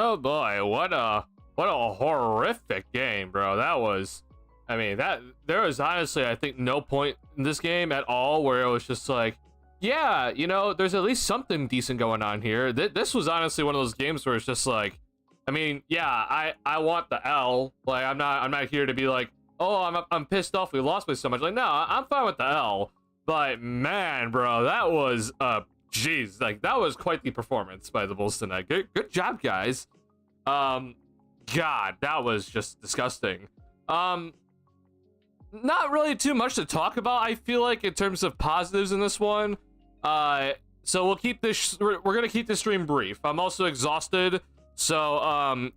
Oh boy, what a horrific game, bro. That was, I mean, that there was honestly, I think, no point in this game at all where it was just like, yeah, there's at least something decent going on here. This was honestly one of those games where it's just like, I mean, yeah, I want the L. Like, I'm not here to be like, oh, I'm pissed off we lost by so much. Like, no, I'm fine with the L. But man, bro, that was jeez, like that was quite the performance by the Bulls tonight. Good job, guys. God, that was just disgusting. Not really too much to talk about, I feel like, in terms of positives in this one. So we'll keep this, we're gonna keep this stream brief. I'm also exhausted, so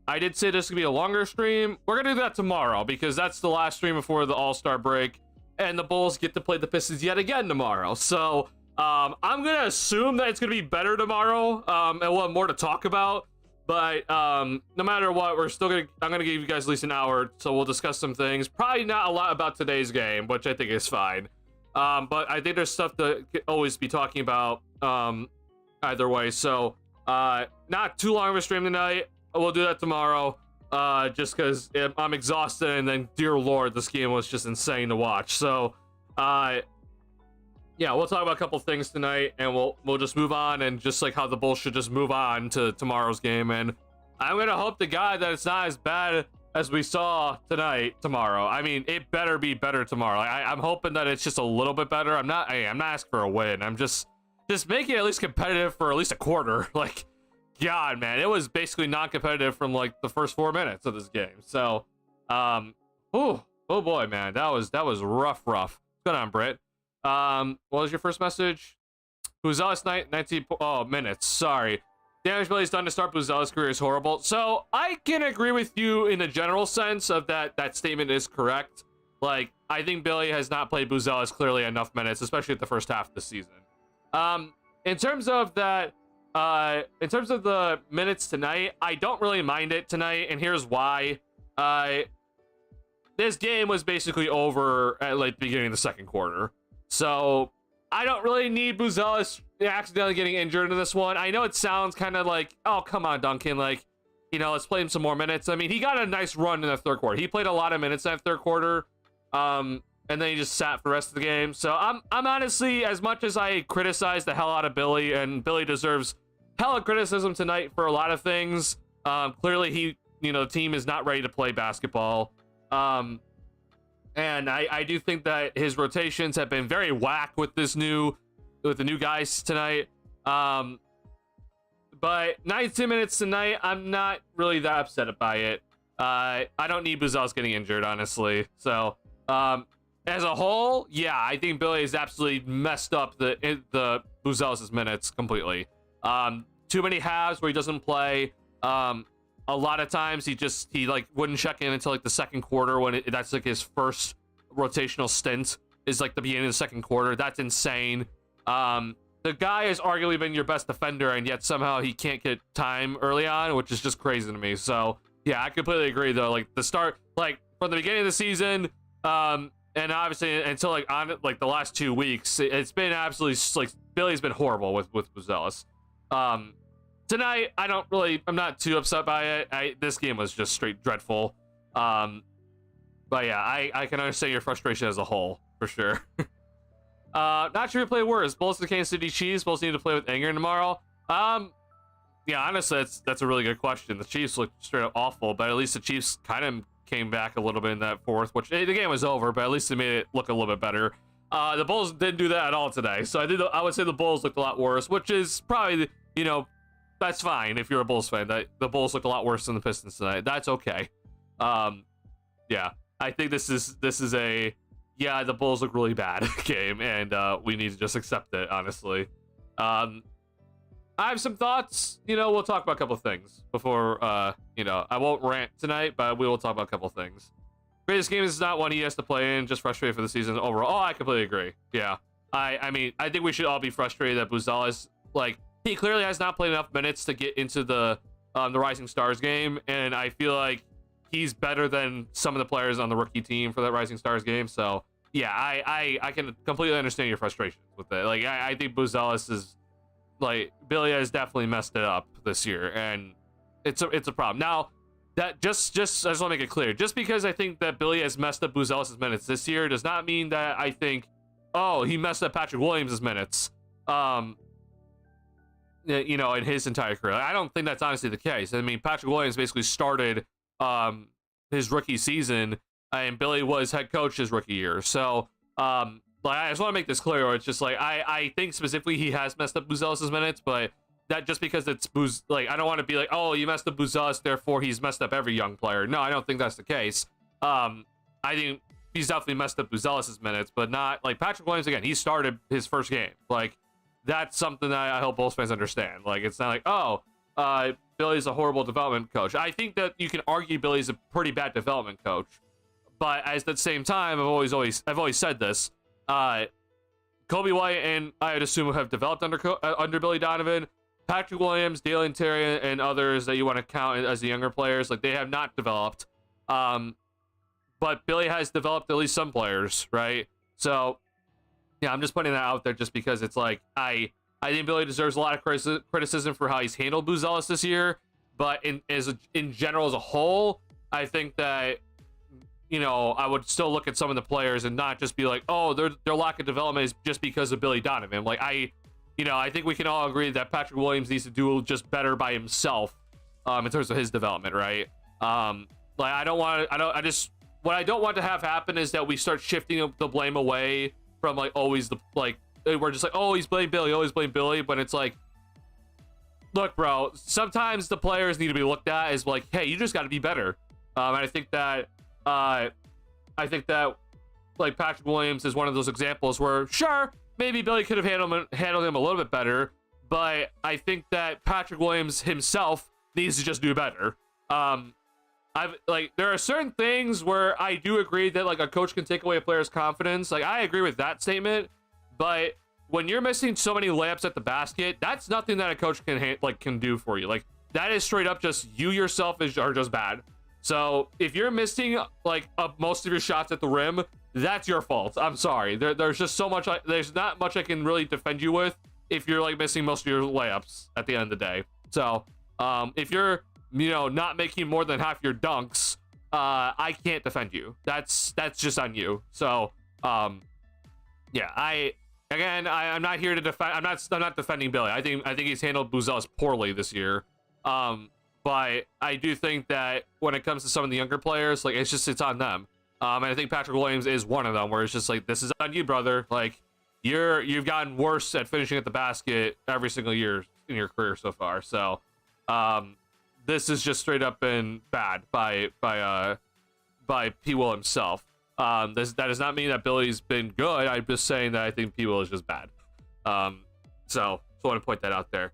I did say this could be a longer stream. We're gonna do that tomorrow because that's the last stream before the All-Star break, and the Bulls get to play the Pistons yet again tomorrow. So I'm gonna assume that it's gonna be better tomorrow, and we'll have more to talk about. But no matter what, I'm gonna give you guys at least an hour, so we'll discuss some things. Probably not a lot about today's game, which I think is fine. But I think there's stuff to always be talking about either way. So not too long of a stream tonight. We'll do that tomorrow. Just because I'm exhausted, and then dear lord, this game was just insane to watch. So yeah, we'll talk about a couple things tonight, and we'll just move on, and just like how the Bulls should just move on to tomorrow's game. And I'm gonna hope to God that it's not as bad as we saw tomorrow. I mean, it better be better tomorrow. I'm hoping that it's just a little bit better. I'm not asking for a win. I'm just making it at least competitive for at least a quarter. Like, God, man, it was basically non-competitive from like the first 4 minutes of this game. So, oh boy, man, that was rough. What's going on, Britt? What was your first message? Buzelis night, 19 minutes. Sorry. Damage Billy's done to start Buzelis' career is horrible. So I can agree with you in the general sense of that statement is correct. Like, I think Billy has not played Buzelis clearly enough minutes, especially at the first half of the season. In terms of that, in terms of the minutes tonight, I don't really mind it tonight, and here's why. This game was basically over at like the beginning of the second quarter. So I don't really need Buzelis accidentally getting injured in this one. I know it sounds kind of like, oh, come on, Duncan. Like, let's play him some more minutes. I mean, he got a nice run in the third quarter. He played a lot of minutes in that third quarter. And then he just sat for the rest of the game. So I'm honestly, as much as I criticize the hell out of Billy, and Billy deserves hella criticism tonight for a lot of things. Clearly the team is not ready to play basketball. And I do think that his rotations have been very whack with the new guys tonight. But 19 minutes tonight, I'm not really that upset by it. I don't need Buzelis getting injured, honestly. So as a whole, yeah, I think Billy has absolutely messed up the Buzelis' minutes completely. Too many halves where he doesn't play. A lot of times he like wouldn't check in until like the second quarter when that's like his first rotational stint is like the beginning of the second quarter. That's insane. The guy has arguably been your best defender, and yet somehow he can't get time early on, which is just crazy to me. So yeah, I completely agree though. Like the start, like from the beginning of the season, and obviously until like on like the last 2 weeks, it's been absolutely like Billy's been horrible with Buzelis. Tonight, I'm not too upset by it. This game was just straight dreadful. But yeah, I can understand your frustration as a whole, for sure. Not sure who play worse. Bulls to the Kansas City Chiefs. Bulls need to play with anger tomorrow. Yeah, honestly, that's a really good question. The Chiefs looked straight up awful, but at least the Chiefs kind of came back a little bit in that fourth, which the game was over, but at least they made it look a little bit better. The Bulls didn't do that at all today, so I would say the Bulls looked a lot worse, which is probably, that's fine if you're a Bulls fan. The Bulls looked a lot worse than the Pistons tonight. That's okay. Yeah, I think this is the Bulls look really bad game, and we need to just accept it, honestly. I have some thoughts. We'll talk about a couple things before, I won't rant tonight, but we will talk about a couple things. Greatest game is not one he has to play in, just frustrated for the season overall. Oh, I completely agree. Yeah. I mean, I think we should all be frustrated that Buzelis, like, he clearly has not played enough minutes to get into the Rising Stars game, and I feel like he's better than some of the players on the rookie team for that Rising Stars game. So yeah, I can completely understand your frustrations with it. Like, I think Buzelis is, like, Billy has definitely messed it up this year, and it's a problem. Now, that just I just want to make it clear. Just because I think that Billy has messed up Buzelis' minutes this year does not mean that I think, oh, he messed up Patrick Williams' minutes. You know, in his entire career. I don't think that's honestly the case. I mean, Patrick Williams basically started his rookie season, and Billy was head coach his rookie year. So, like, I just want to make this clear. Or it's just like I think specifically he has messed up Buzelis' minutes, but that just because it's like, I don't want to be like, oh, you messed up Buzelis, therefore he's messed up every young player. No, I don't think that's the case. I think he's definitely messed up Buzelis' minutes, but not like Patrick Williams. Again, he started his first game. Like, that's something that I hope Bulls fans understand. Like, it's not like, oh, Billy's a horrible development coach. I think that you can argue Billy's a pretty bad development coach, but at the same time, I've always said this. Kobe White and I'd assume have developed under Billy Donovan. Patrick Williams, Dalen Terry, and others that you want to count as the younger players, like, they have not developed. But Billy has developed at least some players, right? So, yeah, I'm just putting that out there just because it's like, I think Billy deserves a lot of criticism for how he's handled Buzelis this year, but in general as a whole, I think that, you know, I would still look at some of the players and not just be like, oh, their lack of development is just because of Billy Donovan. Like, I think we can all agree that Patrick Williams needs to do just better by himself in terms of his development, right? Like, what I don't want to have happen is that we start shifting the blame away from, like, always the, like, we're just like, oh, he's blame Billy, always blame Billy, but it's like, look, bro, sometimes the players need to be looked at as like, hey, you just got to be better. And I think that like Patrick Williams is one of those examples where, sure, maybe Billy could have handled him a little bit better, but I think that Patrick Williams himself needs to just do better. There are certain things where I do agree that, like, a coach can take away a player's confidence. Like, I agree with that statement, but when you're missing so many layups at the basket, that's nothing that a coach can do for you. Like, that is straight up just you yourself are just bad. So if you're missing, like, most of your shots at the rim, that's your fault. I'm sorry. There's just so much. There's not much I can really defend you with if you're, like, missing most of your layups at the end of the day. So if you're, you know, not making more than half your dunks, I can't defend you. That's just on you. So yeah, I'm not here to defend. I'm not defending Billy. I think he's handled Buzelis poorly this year. But I do think that when it comes to some of the younger players, like, it's on them. And I think Patrick Williams is one of them, where it's just like, this is on you, brother. Like, you've gotten worse at finishing at the basket every single year in your career so far. So this is just straight up been bad by P. Will himself. That does not mean that Billy's been good. I'm just saying that I think P. Will is just bad. So I want to point that out there.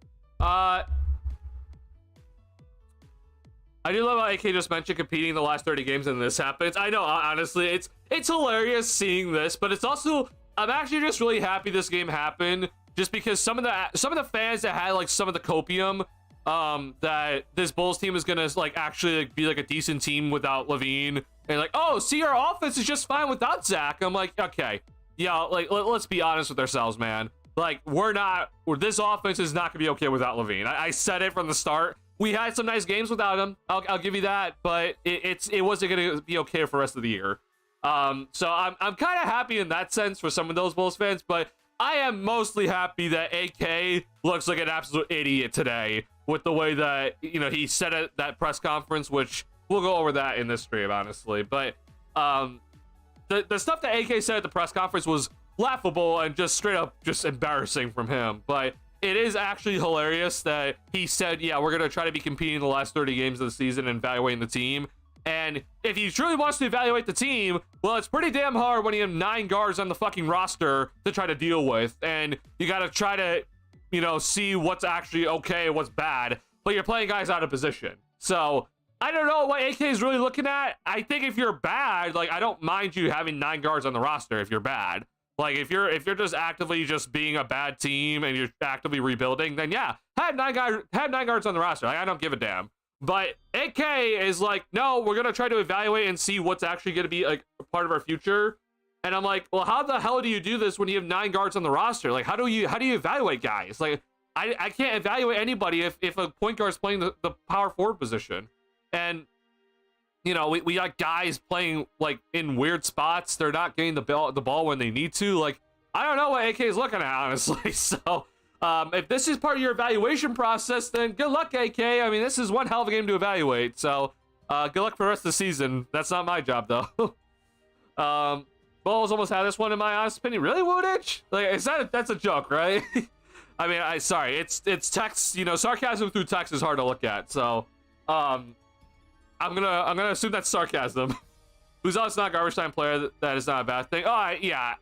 I do love how AK just mentioned competing in the last 30 games and this happens. I know, honestly, it's hilarious seeing this, but it's also, I'm actually just really happy this game happened, just because some of the fans that had, like, some of the copium that this Bulls team is gonna, like, actually, like, be like a decent team without Levine, and like, oh, see, our offense is just fine without Zach. I'm like, okay, yeah, like, let's be honest with ourselves, man. Like, this offense is not gonna be okay without Levine. I said it from the start. We had some nice games without him. I'll give you that, but it wasn't gonna be okay for the rest of the year. So I'm kind of happy in that sense for some of those Bulls fans, but I am mostly happy that AK looks like an absolute idiot today with the way that, you know, he said at that press conference, which we'll go over that in this stream, honestly. But the stuff that AK said at the press conference was laughable and just straight up just embarrassing from him. But it is actually hilarious that he said, yeah, we're going to try to be competing in the last 30 games of the season and evaluating the team. And if he truly wants to evaluate the team, well, it's pretty damn hard when you have 9 guards on the fucking roster to try to deal with. And you got to try to, you know, see what's actually okay, what's bad. But you're playing guys out of position. So I don't know what AK is really looking at. I think if you're bad, like, I don't mind you having 9 guards on the roster if you're bad. Like, if you're just actively just being a bad team and you're actively rebuilding, then yeah, have 9 guards on the roster. Like, I don't give a damn. But AK is like, no, we're gonna try to evaluate and see what's actually gonna be, like, a part of our future. And I'm like, well, how the hell do you do this when you have 9 guards on the roster? Like, how do you evaluate guys? Like, I can't evaluate anybody if a point guard is playing the power forward position. And, you know, we got guys playing, like, in weird spots. They're not getting the ball when they need to. Like, I don't know what AK is looking at, honestly. So, if this is part of your evaluation process, then good luck, AK. I mean, this is one hell of a game to evaluate. So, good luck for the rest of the season. That's not my job, though. Bulls almost had this one, in my honest opinion. Really, Wooditch? Like, that's a joke, right? I mean, sorry. It's text. You know, sarcasm through text is hard to look at. So, I'm gonna assume that's sarcasm. Buzel's not a garbage time player. That is not a bad thing. Oh, yeah.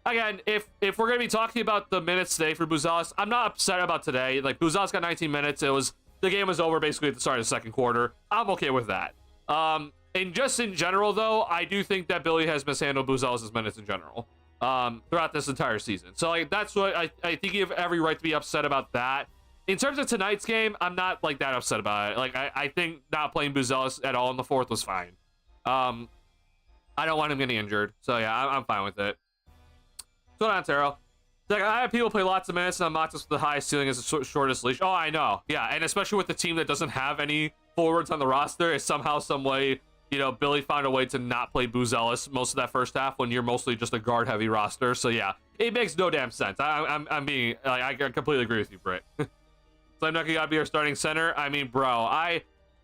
Again, if we're gonna be talking about the minutes today for Buzelis, I'm not upset about today. Like, Buzelis got 19 minutes. The game was over basically at the start of the second quarter. I'm okay with that. And just in general, though, I do think that Billy has mishandled Buzelis' minutes in general throughout this entire season. So, like, that's what I think you have every right to be upset about that. In terms of tonight's game, I'm not, like, that upset about it. Like, I think not playing Buzelis at all in the fourth was fine. I don't want him getting injured. So, yeah, I'm fine with it. So, on, Taro. Like, I have people play lots of minutes, and I'm not just the highest ceiling as the shortest leash. Oh, I know. Yeah, and especially with the team that doesn't have any forwards on the roster, it's somehow, some way, you know, Billy found a way to not play Buzelis most of that first half when you're mostly just a guard-heavy roster. So, yeah, it makes no damn sense. I'm being, like, I completely agree with you, Britt. SlamDuncan gotta be our starting center. I mean, bro, I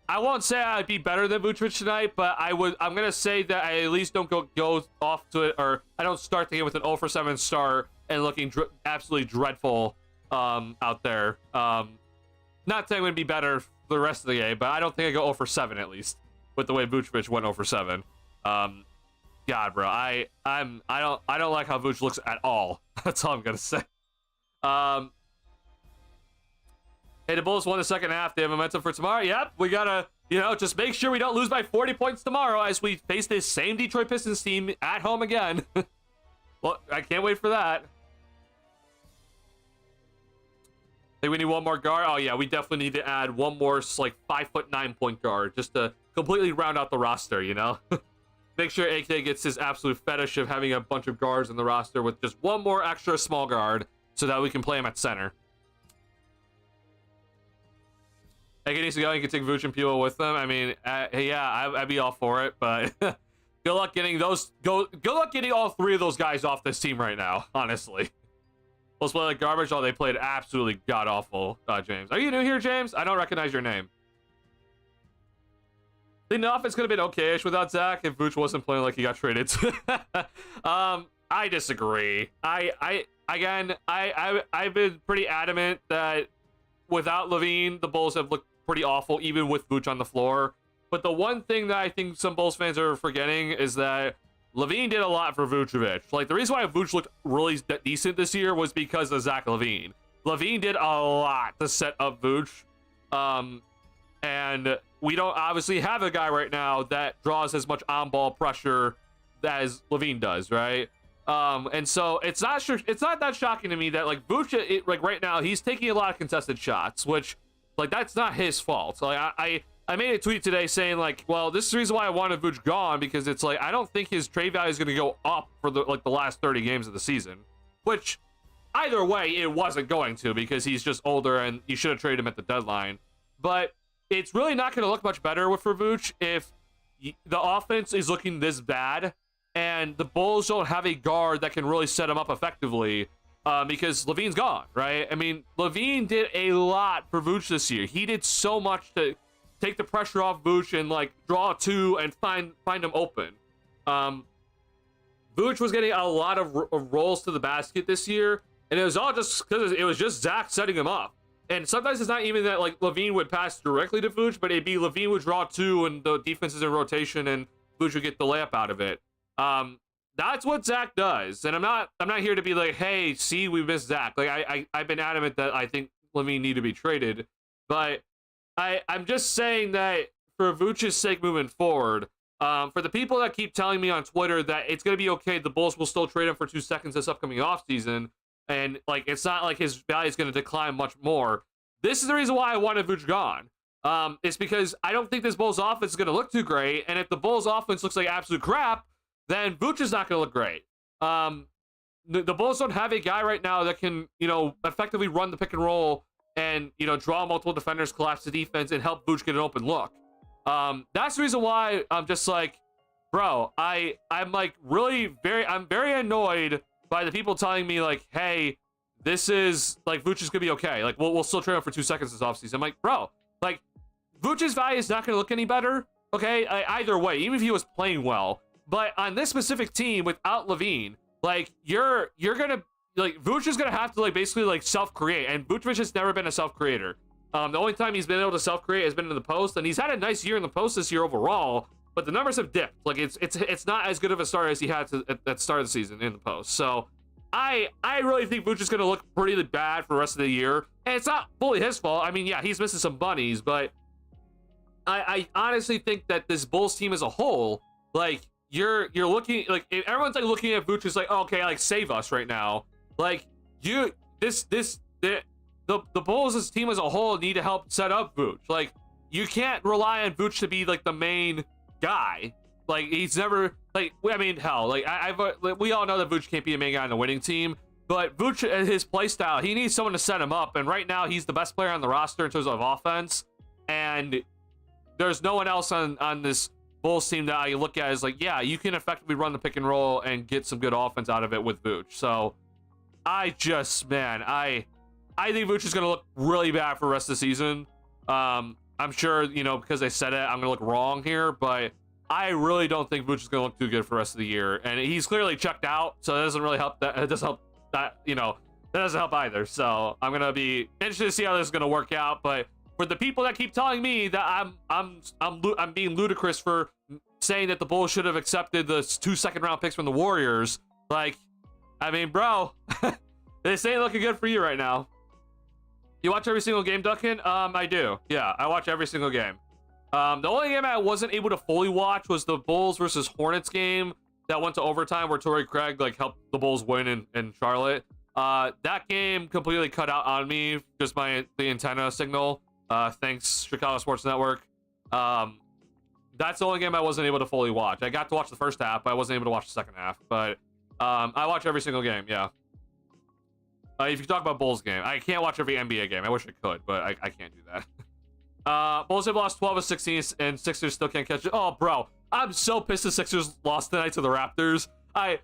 won't say I'd be better than Vucevic tonight, but I'm gonna say that I at least don't go off to it, or I don't start the game with an 0 for 7 start and looking absolutely dreadful out there. Not saying it would be better for the rest of the game, but I don't think I go 0 for 7 at least with the way Vucevic went 0 for 7. God, bro, I don't like how Vucevic looks at all. That's all I'm gonna say. Hey, the Bulls won the second half. They have momentum for tomorrow. Yep, we gotta, you know, just make sure we don't lose by 40 points tomorrow as we face this same Detroit Pistons team at home again. Well, I can't wait for that. Think we need one more guard? Oh, yeah, we definitely need to add one more, like, 5'9" point guard just to completely round out the roster, you know? Make sure AK gets his absolute fetish of having a bunch of guards in the roster with just one more extra small guard so that we can play him at center. AK needs to go and can take Vooch and Peel with them. I mean, yeah, I'd be all for it, but good luck getting good luck getting all three of those guys off this team right now, honestly. Let's play like garbage. Oh, they played absolutely god-awful, James. Are you new here, James? I don't recognize your name. I think the offense could have been okay-ish without Zach if Vooch wasn't playing like he got traded. I disagree. I've been pretty adamant that without Levine, the Bulls have looked pretty awful, even with Vooch on the floor. But the one thing that I think some Bulls fans are forgetting is that Levine did a lot for Vucevic. Like, the reason why Vooch looked really decent this year was because of Zach LaVine. LaVine did a lot to set up Vooch. And we don't obviously have a guy right now that draws as much on-ball pressure as LaVine does, right? And so it's not that shocking to me that, like, Vooch, like, right now, he's taking a lot of contested shots, which, like, that's not his fault. Like, I made a tweet today saying, like, well, this is the reason why I wanted Vooch gone, because it's like, I don't think his trade value is going to go up for the last 30 games of the season, which either way, it wasn't going to, because he's just older and you should have traded him at the deadline. But it's really not going to look much better for Vooch if the offense is looking this bad and the Bulls don't have a guard that can really set him up effectively, because Levine's gone, right? I mean, Levine did a lot for Vooch this year. He did so much to take the pressure off Vooch and, like, draw a two and find him open. Vooch was getting a lot of rolls to the basket this year, and it was all just because it was just Zach setting him up. And sometimes it's not even that, like, Levine would pass directly to Vooch, but it'd be Levine would draw two and the defense is in rotation and Vooch would get the layup out of it. That's what Zach does. And I'm not here to be like, hey, see, we missed Zach. Like, I've been adamant that I think Levine need to be traded, but I'm just saying that for Vooch's sake moving forward, for the people that keep telling me on Twitter that it's going to be okay, the Bulls will still trade him for 2 seconds this upcoming offseason, and, like, it's not like his value is going to decline much more. This is the reason why I wanted Vooch gone. It's because I don't think this Bulls offense is going to look too great, and if the Bulls offense looks like absolute crap, then Vooch is not going to look great. the Bulls don't have a guy right now that can, effectively run the pick and roll and, draw multiple defenders, collapse the defense, and help Vooch get an open look. That's the reason why I'm just like, bro, I'm like I'm very annoyed by the people telling me like, hey, this is like Vooch is gonna be okay. Like we'll still trade him for 2 seconds this offseason. I'm like, bro, like Vooch's value is not gonna look any better. Okay, either way, even if he was playing well. But on this specific team without Levine, like you're gonna like Vooch is gonna have to like basically like self-create, and Vucevic has never been a self-creator. The only time he's been able to self-create has been in the post, and he's had a nice year in the post this year overall, but the numbers have dipped. Like it's not as good of a start as he had at the start of the season in the post. So I really think Vooch is gonna look pretty bad for the rest of the year, and it's not fully his fault. I mean, yeah, he's missing some bunnies, but I honestly think that this Bulls team as a whole, like you're looking like everyone's like looking at Vooch as like, oh, okay, like save us right now. Like the Bulls' team as a whole need to help set up Vooch. Like you can't rely on Vooch to be like the main guy. Like he's never like, I mean, hell, like we all know that Vooch can't be a main guy on a winning team, but Vooch, his play style, he needs someone to set him up, and right now he's the best player on the roster in terms of offense, and there's no one else on this Bulls team that I look at as like, yeah, you can effectively run the pick and roll and get some good offense out of it with Vooch. So I think Vooch is going to look really bad for the rest of the season. I'm sure, because I said it, I'm going to look wrong here, but I really don't think Vooch is going to look too good for the rest of the year. And he's clearly checked out, so that doesn't really help. It doesn't help that, that doesn't help either. So I'm going to be interested to see how this is going to work out. But for the people that keep telling me that I'm being ludicrous for saying that the Bulls should have accepted the 2 second-round picks from the Warriors, like, I mean, bro, this ain't looking good for you right now. You watch every single game, Duncan? I do. Yeah, I watch every single game. The only game I wasn't able to fully watch was the Bulls versus Hornets game that went to overtime where Torrey Craig like helped the Bulls win in Charlotte. That game completely cut out on me, just the antenna signal. Thanks, Chicago Sports Network. That's the only game I wasn't able to fully watch. I got to watch the first half, but I wasn't able to watch the second half. But I watch every single game, yeah. If you talk about Bulls game, I can't watch every NBA game. I wish I could, but I can't do that. Bulls have lost 12 of 16, and Sixers still can't catch it. Oh, bro, I'm so pissed the Sixers lost tonight to the Raptors. I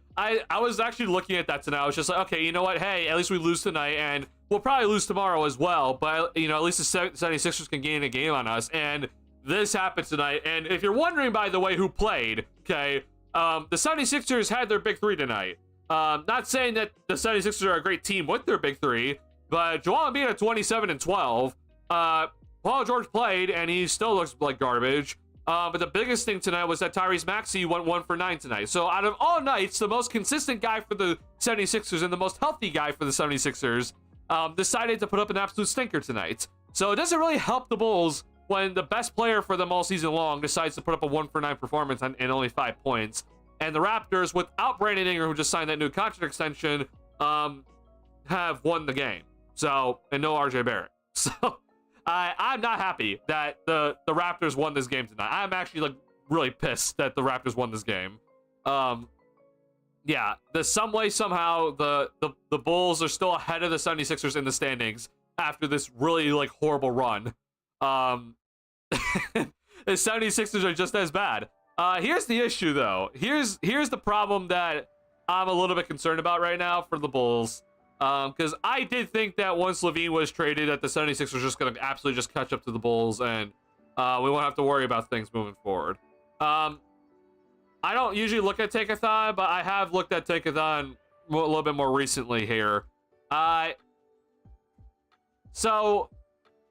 was actually looking at that tonight. I was just like, okay, you know what? Hey, at least we lose tonight, and we'll probably lose tomorrow as well. But, at least the 76ers can gain a game on us. And this happened tonight. And if you're wondering, by the way, who played, okay, the 76ers had their big three tonight. Not saying that the 76ers are a great team with their big three, but Joel Embiid at 27 and 12. Paul George played, and he still looks like garbage. But the biggest thing tonight was that Tyrese Maxey went 1 for 9 tonight. So out of all nights, the most consistent guy for the 76ers and the most healthy guy for the 76ers decided to put up an absolute stinker tonight. So it doesn't really help the Bulls when the best player for them all season long decides to put up a 1 for 9 performance and only 5 points. And the Raptors, without Brandon Ingram, who just signed that new contract extension, have won the game. So, and no RJ Barrett. So I'm not happy that the Raptors won this game tonight. I'm actually like really pissed that the Raptors won this game. Yeah, some way, somehow, the Bulls are still ahead of the 76ers in the standings after this really like horrible run. The 76ers are just as bad. Here's the issue, though. Here's the problem that I'm a little bit concerned about right now for the Bulls. Because I did think that once Levine was traded, that the 76ers were just going to absolutely just catch up to the Bulls, and we won't have to worry about things moving forward. I don't usually look at Tankathon, but I have looked at Tankathon a little bit more recently here. So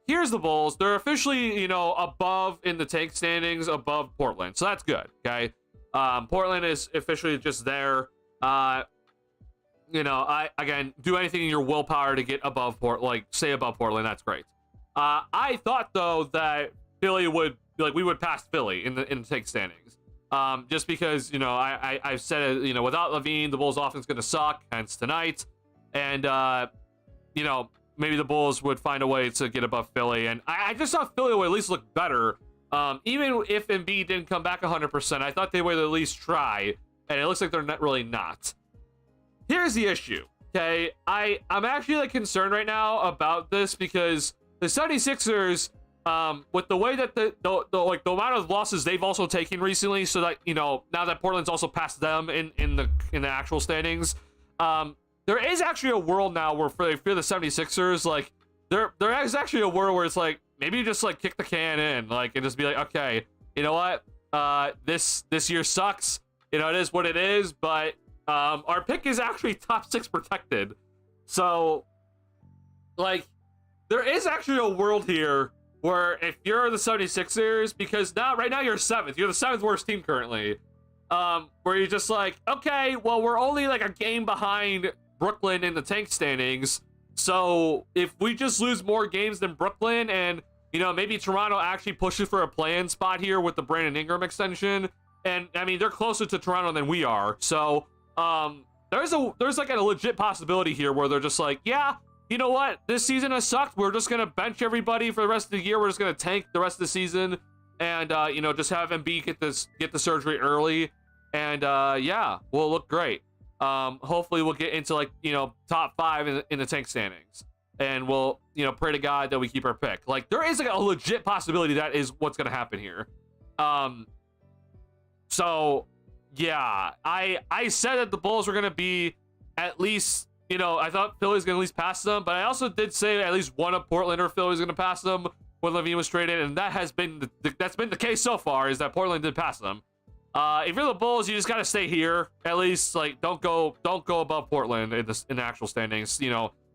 here's the Bulls. They're officially, above in the tank standings, above Portland. So that's good, okay? Portland is officially just there. Again, do anything in your willpower to get above stay above Portland. That's great. I thought, though, that Philly would, we would pass Philly in the tank standings. Just because, I've said it, without Levine, the Bulls offense is going to suck, hence tonight. And, maybe the Bulls would find a way to get above Philly. And I just thought Philly would at least look better. Even if Embiid didn't come back 100%, I thought they would at least try. And it looks like they're not really not. Here's here's the issue. Okay, I'm actually like concerned right now about this because the 76ers, with the way that the amount of losses they've also taken recently, so that now that Portland's also passed them in the actual standings, there is actually a world now where for the 76ers, like there is actually a world where it's like maybe you just like kick the can in, like, and just be like, okay, you know what, this year sucks, it is what it is, but our pick is actually top 6 protected. So, like, there is actually a world here where if you're the 76ers, because right now you're 7th, you're the 7th worst team currently, where you're just like, okay, well, we're only like a game behind Brooklyn in the tank standings. So if we just lose more games than Brooklyn and, maybe Toronto actually pushes for a play-in spot here with the Brandon Ingram extension, and I mean, they're closer to Toronto than we are. So, there's like a legit possibility here where they're just like, yeah, you know what, this season has sucked, we're just gonna bench everybody for the rest of the year, we're just gonna tank the rest of the season, and just have Embiid get the surgery early, and yeah, we'll look great. Hopefully we'll get into like top 5 in the tank standings, and we'll pray to God that we keep our pick. Like, there is like a legit possibility that is what's gonna happen here. So yeah, I said that the Bulls were going to be at least, I thought Philly's going to at least pass them, but I also did say at least one of Portland or Philly was going to pass them when Levine was traded, and that has been that's been the case so far, is that Portland did pass them. If you're the Bulls, you just got to stay here at least. Like, don't go above Portland in the actual standings.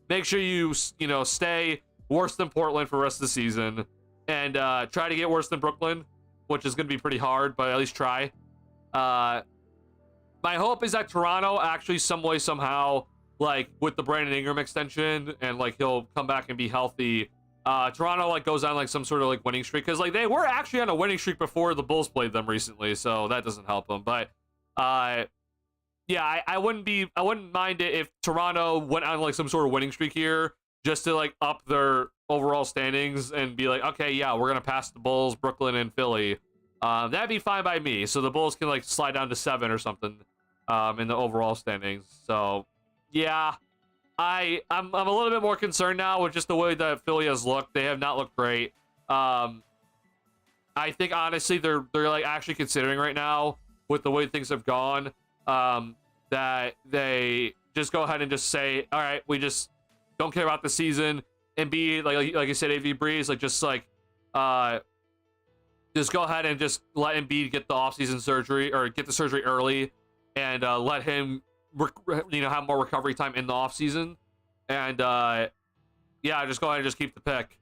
Make sure you stay worse than Portland for the rest of the season, and try to get worse than Brooklyn, which is going to be pretty hard, but at least try. My hope is that Toronto actually some way, somehow, like with the Brandon Ingram extension, and like he'll come back and be healthy, Toronto like goes on like some sort of like winning streak, because like they were actually on a winning streak before the Bulls played them recently, so that doesn't help them. But yeah, I wouldn't mind it if Toronto went on like some sort of winning streak here, just to like up their overall standings and be like, okay, yeah, we're gonna pass the Bulls, Brooklyn, and Philly. That'd be fine by me. So the Bulls can like slide down to 7 or something in the overall standings. So yeah, I'm a little bit more concerned now with just the way that Philly has looked. They have not looked great. I think honestly they're like actually considering right now with the way things have gone, that they just go ahead and just say, all right, we just don't care about the season, and be like you said, AV Breeze, like just go ahead and just let Embiid get the offseason surgery, or get the surgery early, and let him, have more recovery time in the offseason. And yeah, just go ahead and just keep the pick.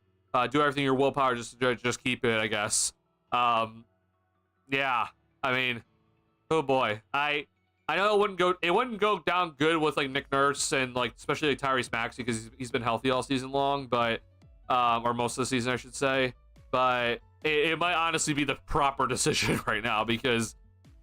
Do everything in your willpower just keep it, I guess. Yeah, I mean, oh boy, I know it wouldn't go down good with like Nick Nurse and like especially like Tyrese Maxey, because he's been healthy all season long, but or most of the season, I should say. But it might honestly be the proper decision right now, because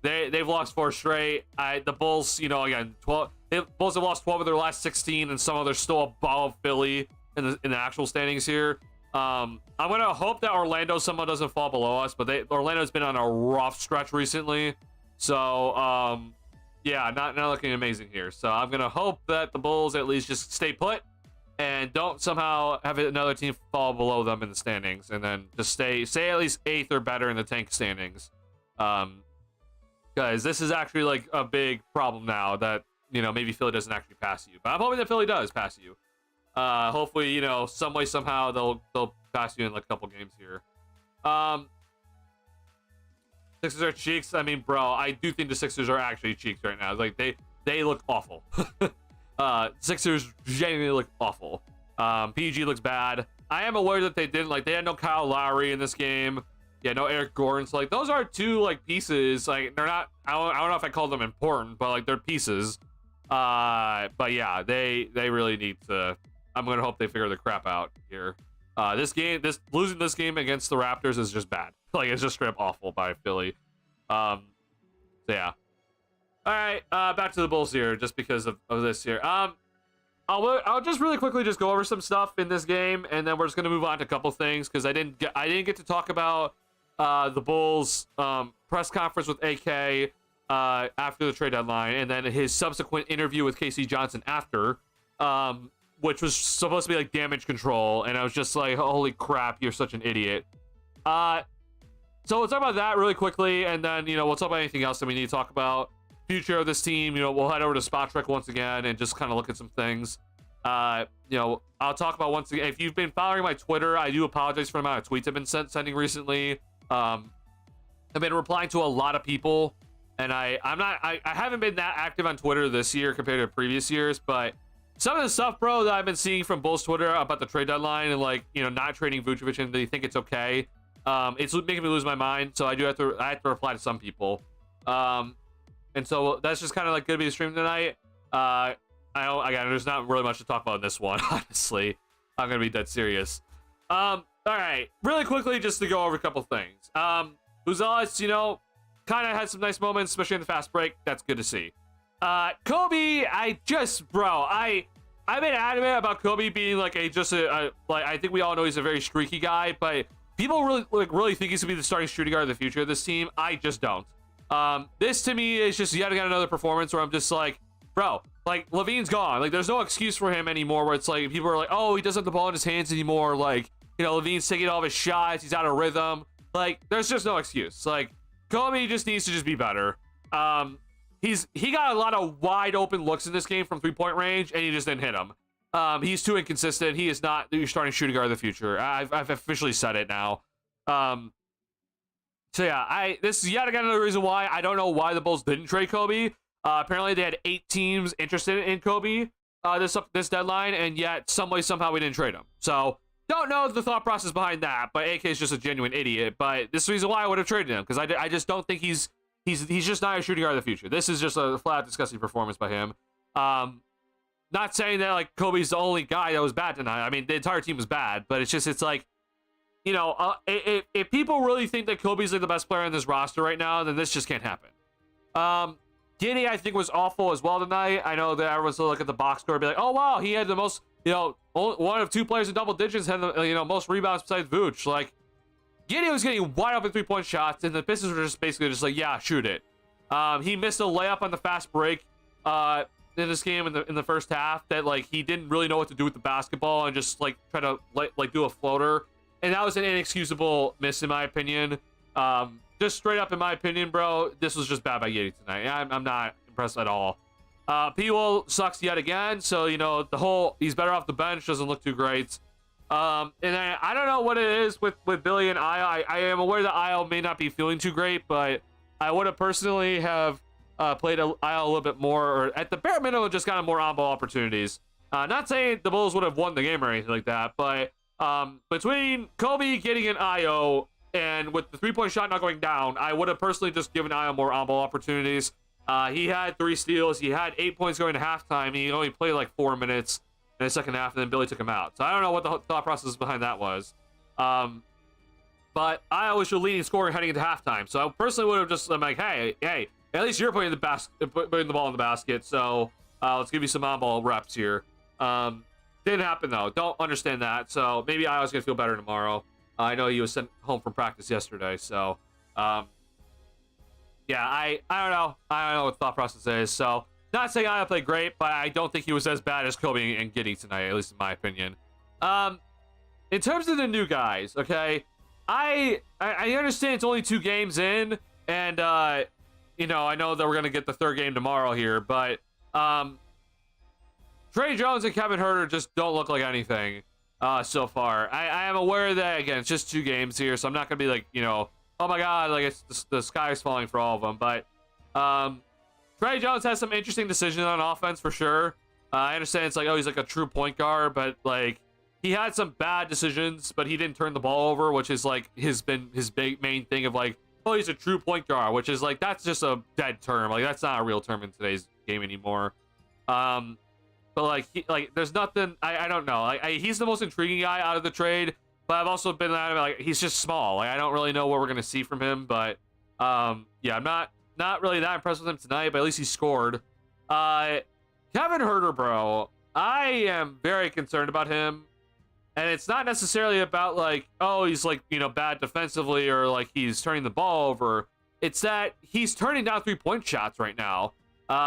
they've lost 4 straight. The Bulls, again, Bulls have lost 12 of their last 16, and some of them are still above Philly in the actual standings here. I'm gonna hope that Orlando somehow doesn't fall below us, but Orlando's been on a rough stretch recently, so yeah, not looking amazing here. So I'm gonna hope that the Bulls at least just stay put and don't somehow have another team fall below them in the standings, and then just stay at least 8th or better in the tank standings. Guys, this is actually like a big problem now that maybe Philly doesn't actually pass you, but I'm hoping that Philly does pass you. Hopefully, some way, somehow they'll pass you in like a couple games here. Sixers are cheeks. I mean, bro, I do think the Sixers are actually cheeks right now. Like they look awful. Sixers genuinely look awful. PG looks bad. I am aware that they had no Kyle Lowry in this game. Yeah, no Eric Gordon. So like those are 2 like pieces. Like they're not. I don't know if I call them important, but like they're pieces. But yeah, they really need to. I'm gonna hope they figure the crap out here. Losing this game against the Raptors is just bad. Like it's just straight up awful by Philly. So yeah. All right, back to the Bulls here, just because of this here. I'll just really quickly just go over some stuff in this game, and then we're just gonna move on to a couple things, because I didn't get to talk about the Bulls press conference with AK. after the trade deadline, and then his subsequent interview with Casey Johnson after, which was supposed to be like damage control, and I was just like, holy crap, you're such an idiot. So we'll talk about that really quickly, and then, we'll talk about anything else that we need to talk about. Future of this team, we'll head over to Spot Trek once again and just kind of look at some things. I'll talk about once again, if you've been following my Twitter, I do apologize for the amount of tweets I've been sending recently. I've been replying to a lot of people, and I haven't been that active on Twitter this year compared to previous years, but some of the stuff, bro, that I've been seeing from Bulls Twitter about the trade deadline and, like, not trading Vucevic and they think it's okay, it's making me lose my mind. So I have to reply to some people, and so that's just kind of like gonna be the stream tonight. Again, there's not really much to talk about in this one. Honestly, I'm gonna be dead serious. All right, really quickly, just to go over a couple things. Buzelis, kind of had some nice moments, especially in the fast break. That's good to see. Kobe, I've been adamant about Kobe being like I think we all know he's a very streaky guy, but people really think he's gonna be the starting shooting guard of the future of this team. I just don't. This to me is just yet again another performance where I'm just like, bro, like, Levine's gone. Like, there's no excuse for him anymore where it's like people are like, oh, he doesn't have the ball in his hands anymore. Like, Levine's taking all of his shots, he's out of rhythm. Like, there's just no excuse. Like, Kobe just needs to just be better. He got a lot of wide open looks in this game from 3-point range, and he just didn't hit them. He's too inconsistent. He is not your starting shooting guard of the future. I've officially said it now. So yeah, this is yet again another reason why I don't know why the Bulls didn't trade Kobe. Apparently they had 8 teams interested in Kobe this deadline, and yet somehow we didn't trade him. So don't know the thought process behind that, but AK is just a genuine idiot. But this is the reason why I would have traded him, because I just don't think he's just not a shooting guard of the future. This is just a flat disgusting performance by him. Not saying that like Kobe's the only guy that was bad tonight. I mean, the entire team was bad, but it's like, if people really think that Kobe's like the best player in this roster right now, then this just can't happen. Giddey, I think, was awful as well tonight. I know that everyone's still look at the box score and be like, oh wow, he had the most, one of 2 players in double digits had the most rebounds besides Vooch. Like, Giddey was getting wide open 3-point shots, and the Pistons were just basically just like, yeah, shoot it. He missed a layup on the fast break in this game in the first half that like he didn't really know what to do with the basketball and just like try to like do a floater, and that was an inexcusable miss in my opinion. Just straight up in my opinion, bro, this was just bad by Giddey tonight. I'm not impressed at all. P-Will sucks yet again, so he's better off the bench, doesn't look too great. And then I don't know what it is with Billy and I am aware that Io may not be feeling too great, but I would have personally have played Io a little bit more, or at the bare minimum just gotten more on-ball opportunities. Not saying the Bulls would have won the game or anything like that, but between Kobe getting an Io and with the 3-point shot not going down, I would have personally just given Io more on-ball opportunities. He had 3 steals, he had 8 points going to halftime, he only played like 4 minutes in the second half, and then Billy took him out. So I don't know what the thought process behind that was. But I was your leading scorer heading into halftime. So I personally would have just been like, hey, at least you're putting the ball in the basket. So let's give you some on-ball reps here. Didn't happen though. Don't understand that. So maybe I was gonna feel better tomorrow. I know he was sent home from practice yesterday. So yeah, I don't know. I don't know what the thought process is. So not saying I played great, but I don't think he was as bad as Kobe and Giddey tonight, at least in my opinion. In terms of the new guys, okay, I understand it's only 2 games in, and I know that we're gonna get the 3rd game tomorrow here, but Trey Jones and Kevin Huerter just don't look like anything so far. I am aware that again it's just 2 games here, so I'm not gonna be like, oh my god, like it's the sky is falling for all of them, but Trey Jones has some interesting decisions on offense for sure. I understand it's like, oh, he's like a true point guard, but like he had some bad decisions, but he didn't turn the ball over, which is like his big main thing of like, oh, he's a true point guard, which is like, that's just a dead term. Like that's not a real term in today's game anymore. But like there's nothing, I don't know. Like he's the most intriguing guy out of the trade, but I've also been like he's just small. Like I don't really know what we're gonna see from him, but yeah, I'm not really that impressed with him tonight, but at least he scored. Kevin Huerter, bro, I am very concerned about him. And it's not necessarily about like, oh, he's like, bad defensively or like he's turning the ball over. It's that he's turning down 3-point shots right now.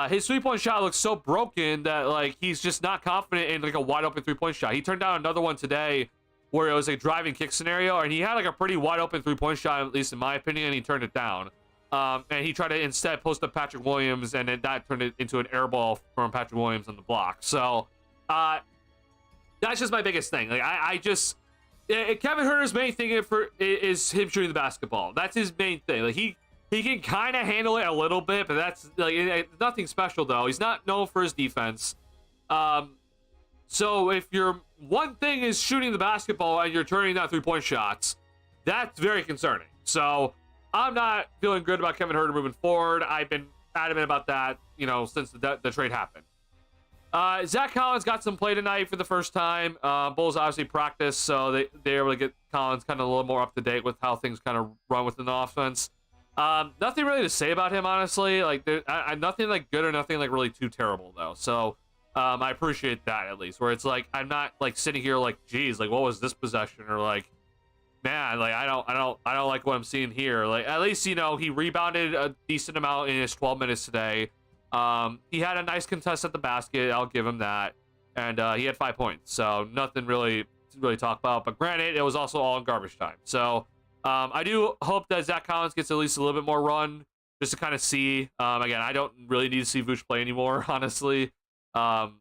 His 3-point shot looks so broken that like he's just not confident in like a wide open 3-point shot. He turned down another one today where it was a driving kick scenario, and he had like a pretty wide open 3-point shot, at least in my opinion, and he turned it down. And he tried to instead post up Patrick Williams, and then that turned it into an air ball from Patrick Williams on the block. So that's just my biggest thing. Like Kevin Huerter's main thing is him shooting the basketball. That's his main thing. Like he can kind of handle it a little bit, but that's like nothing special though. He's not known for his defense. So if your one thing is shooting the basketball and you're turning down 3-point shots, that's very concerning. So I'm not feeling good about Kevin Huerter moving forward. I've been adamant about that, since the trade happened. Zach Collins got some play tonight for the first time. Bulls obviously practice, so they were able to get Collins kind of a little more up to date with how things kind of run within the offense. Nothing really to say about him, honestly. Like, nothing like good or nothing like really too terrible though. So I appreciate that at least. Where it's like I'm not like sitting here like, geez, like what was this possession, or like, man, like I don't like what I'm seeing here. Like at least he rebounded a decent amount in his 12 minutes today. He had a nice contest at the basket. I'll give him that, and he had 5 points. So nothing really to talk about. But granted, it was also all in garbage time. So I do hope that Zach Collins gets at least a little bit more run, just to kind of see. Again, I don't really need to see Vooch play anymore, honestly. But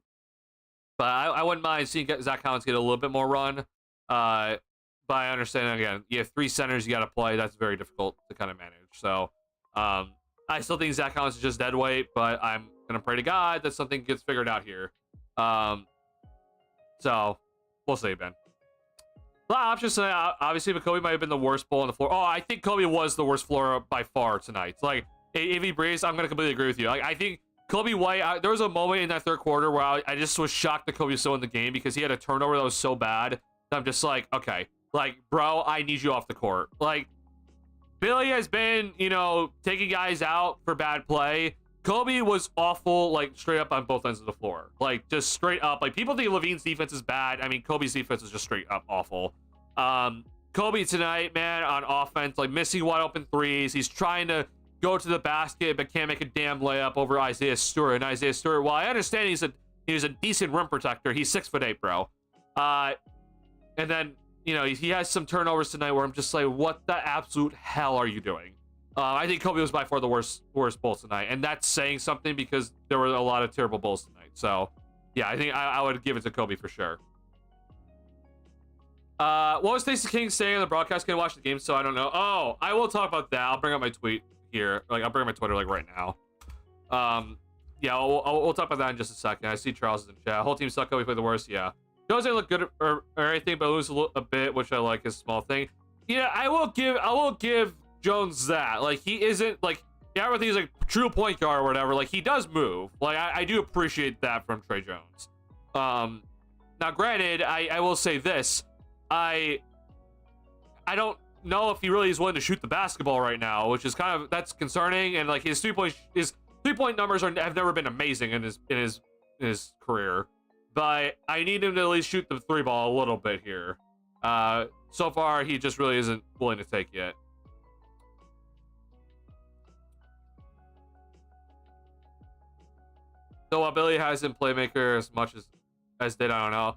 I wouldn't mind seeing Zach Collins get a little bit more run. But I understand, again, you have 3 centers you got to play. That's very difficult to kind of manage. So I still think Zach Collins is just dead weight, but I'm going to pray to God that something gets figured out here. So we'll see, Ben. A lot of options tonight. Obviously, but Kobe might have been the worst bull on the floor. Oh, I think Kobe was the worst floor by far tonight. Like, if he breathes, I'm going to completely agree with you. Like, I think Kobe White, there was a moment in that third quarter where I just was shocked that Kobe was still in the game because he had a turnover that was so bad. I'm just like, okay, like, bro, I need you off the court. Like, Billy has been, taking guys out for bad play. Kobe was awful, like, straight up on both ends of the floor. Like, just straight up. Like, people think Levine's defense is bad. I mean, Kobe's defense is just straight up awful. Kobe tonight, man, on offense, like, missing wide open threes. He's trying to go to the basket, but can't make a damn layup over Isaiah Stewart. And Isaiah Stewart, while I understand he's a decent rim protector, he's 6'8", bro. And then, he has some turnovers tonight where I'm just like, what the absolute hell are you doing? I think Kobe was by far the worst Bulls tonight, and that's saying something because there were a lot of terrible Bulls tonight. So, yeah, I think I would give it to Kobe for sure. What was Stacey King saying on the broadcast? Can I watch the game? So I don't know. Oh, I will talk about that. I'll bring up my tweet here. Like, I'll bring up my Twitter like right now. Yeah, we'll talk about that in just a second. I see Charles is in chat. Whole team suck. Kobe played the worst. Yeah. Doesn't look good or anything, but lose a bit, which I like is a small thing. Yeah, I will give Jones that. Like, he isn't like, yeah, I think he's like true point guard or whatever. Like, he does move. Like, I do appreciate that from Trey Jones. Now granted, I will say this. I don't know if he really is willing to shoot the basketball right now, which is kind of, that's concerning. And like his 3-point numbers have never been amazing in his career. But I need him to at least shoot the 3 ball a little bit here. So far, he just really isn't willing to take yet. So while Billy has in playmaker as much as did, I don't know.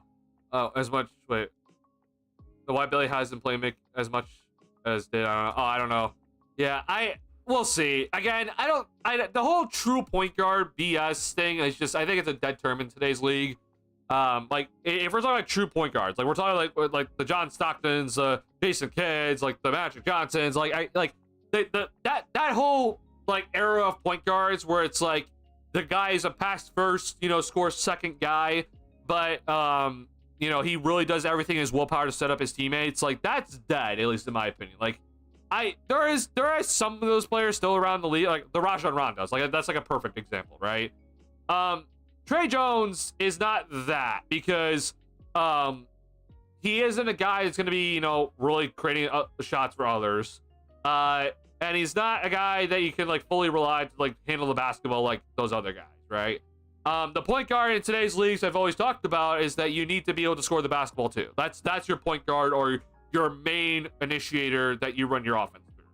So why Billy has in playmaker as much as did, I don't know. Oh, I don't know. Yeah, we'll see. Again, the whole true point guard BS thing is just, I think it's a dead term in today's league. Like, if we're talking like true point guards, like we're talking like the John Stocktons, Jason Kidds, like the Magic Johnsons, that whole like era of point guards where it's like the guy is a pass first, scores second guy, but he really does everything in his willpower to set up his teammates. Like, that's dead, at least in my opinion. Like, there is some of those players still around the league, like the Rajon Rondos. Like, that's like a perfect example, right? Trey Jones is not that because he isn't a guy that's going to be, really creating shots for others. And he's not a guy that you can like fully rely to like handle the basketball like those other guys, right? The point guard in today's leagues I've always talked about is that you need to be able to score the basketball too. That's your point guard or your main initiator that you run your offense through.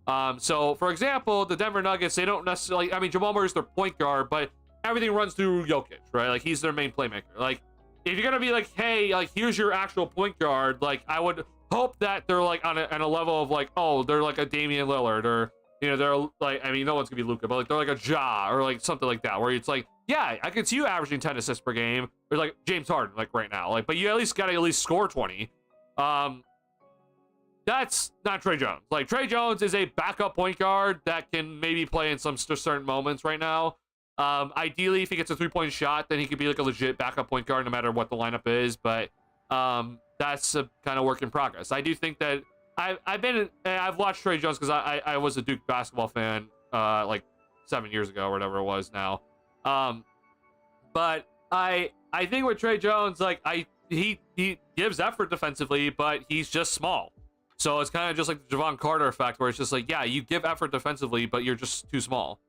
So for example, the Denver Nuggets, they don't necessarily, I mean, Jamal Murray's their point guard, but everything runs through Jokic, right? Like, he's their main playmaker. Like, if you're gonna be like, hey, like, here's your actual point guard, like, I would hope that they're like on a level of like, oh, they're like a Damian Lillard, or, you know, they're like, I mean, no one's gonna be Luka, but like they're like a Ja, or like something like that, where it's like, yeah, I could see you averaging 10 assists per game, or like James Harden, like right now, like, but you at least gotta at least score 20. That's not Trey Jones. Like, Trey Jones is a backup point guard that can maybe play in some certain moments right now. Ideally, if he gets a 3-point shot, then he could be like a legit backup point guard no matter what the lineup is. But that's a kind of work in progress. I do think that I've watched Trey Jones because I was a Duke basketball fan like 7 years ago or whatever it was now. But I think with Trey Jones, like, he gives effort defensively, but he's just small. So it's kind of just like the Javon Carter effect, where it's just like, yeah, you give effort defensively, but you're just too small.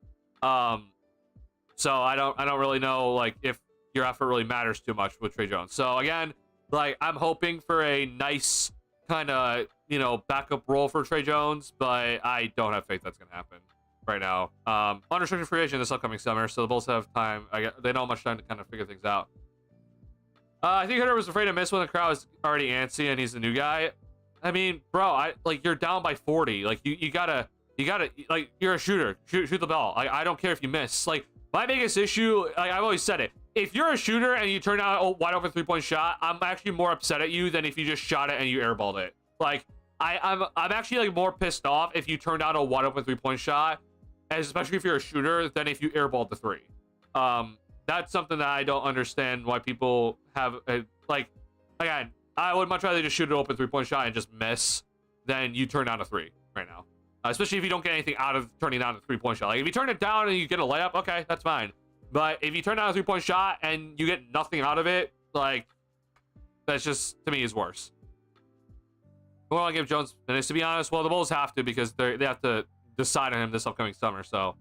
So I don't really know, like, if your effort really matters too much with Trey Jones. So again, like, I'm hoping for a nice kind of, you know, backup role for Trey Jones, but I don't have faith that's gonna happen right now. Unrestricted free agent this upcoming summer, so the Bulls have time. They don't have much time to kind of figure things out. I think Hunter was afraid to miss when the crowd was already antsy and he's the new guy. I mean, bro, like, you're down by 40. Like, you gotta, like, you're a shooter. Shoot the ball. I don't care if you miss. Like, my biggest issue, like, I've always said it, if you're a shooter and you turn out a wide open 3-point shot, I'm actually more upset at you than if you just shot it and you airballed it. Like, I'm actually, like, more pissed off if you turned out a wide open 3-point shot, especially if you're a shooter, than if you airballed the 3. That's something that I don't understand why people have, like, again, I would much rather just shoot an open 3-point shot and just miss than you turn down a 3 right now. Especially if you don't get anything out of turning down a 3-point shot. Like, if you turn it down and you get a layup, okay, that's fine. But if you turn down a 3-point shot and you get nothing out of it, like, that's just, to me, is worse. I want to give Jones minutes, to be honest. Well, the Bulls have to, because they have to decide on him this upcoming summer. So,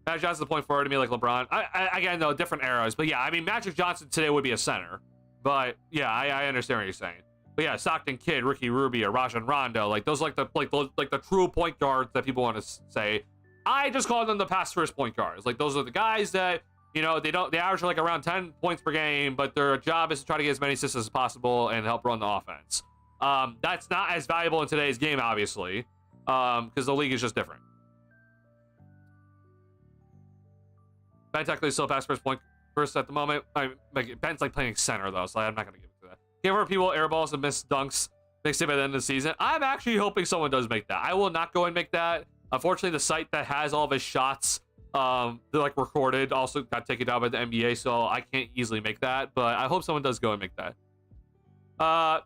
Magic Johnson's the point forward to me, like LeBron. Again, though, different eras. But yeah, I mean, Magic Johnson today would be a center. But yeah, I understand what you're saying. But yeah, Stockton Kidd, Ricky Rubio, Rajon Rondo, like, those, like the true point guards that people want to say. I just call them the pass first point guards. Like, those are the guys that, you know, they average like around 10 points per game, but their job is to try to get as many assists as possible and help run the offense. That's not as valuable in today's game, obviously, because the league is just different. Ben technically still pass first at the moment. Ben's like playing center though, so I'm not gonna give it to that. Give her people air balls and miss dunks next day by the end of the season. I'm actually hoping someone does make that. I will not go and make that. Unfortunately, the site that has all of his shots, they're like recorded, also got taken down by the NBA, so I can't easily make that. But I hope someone does go and make that.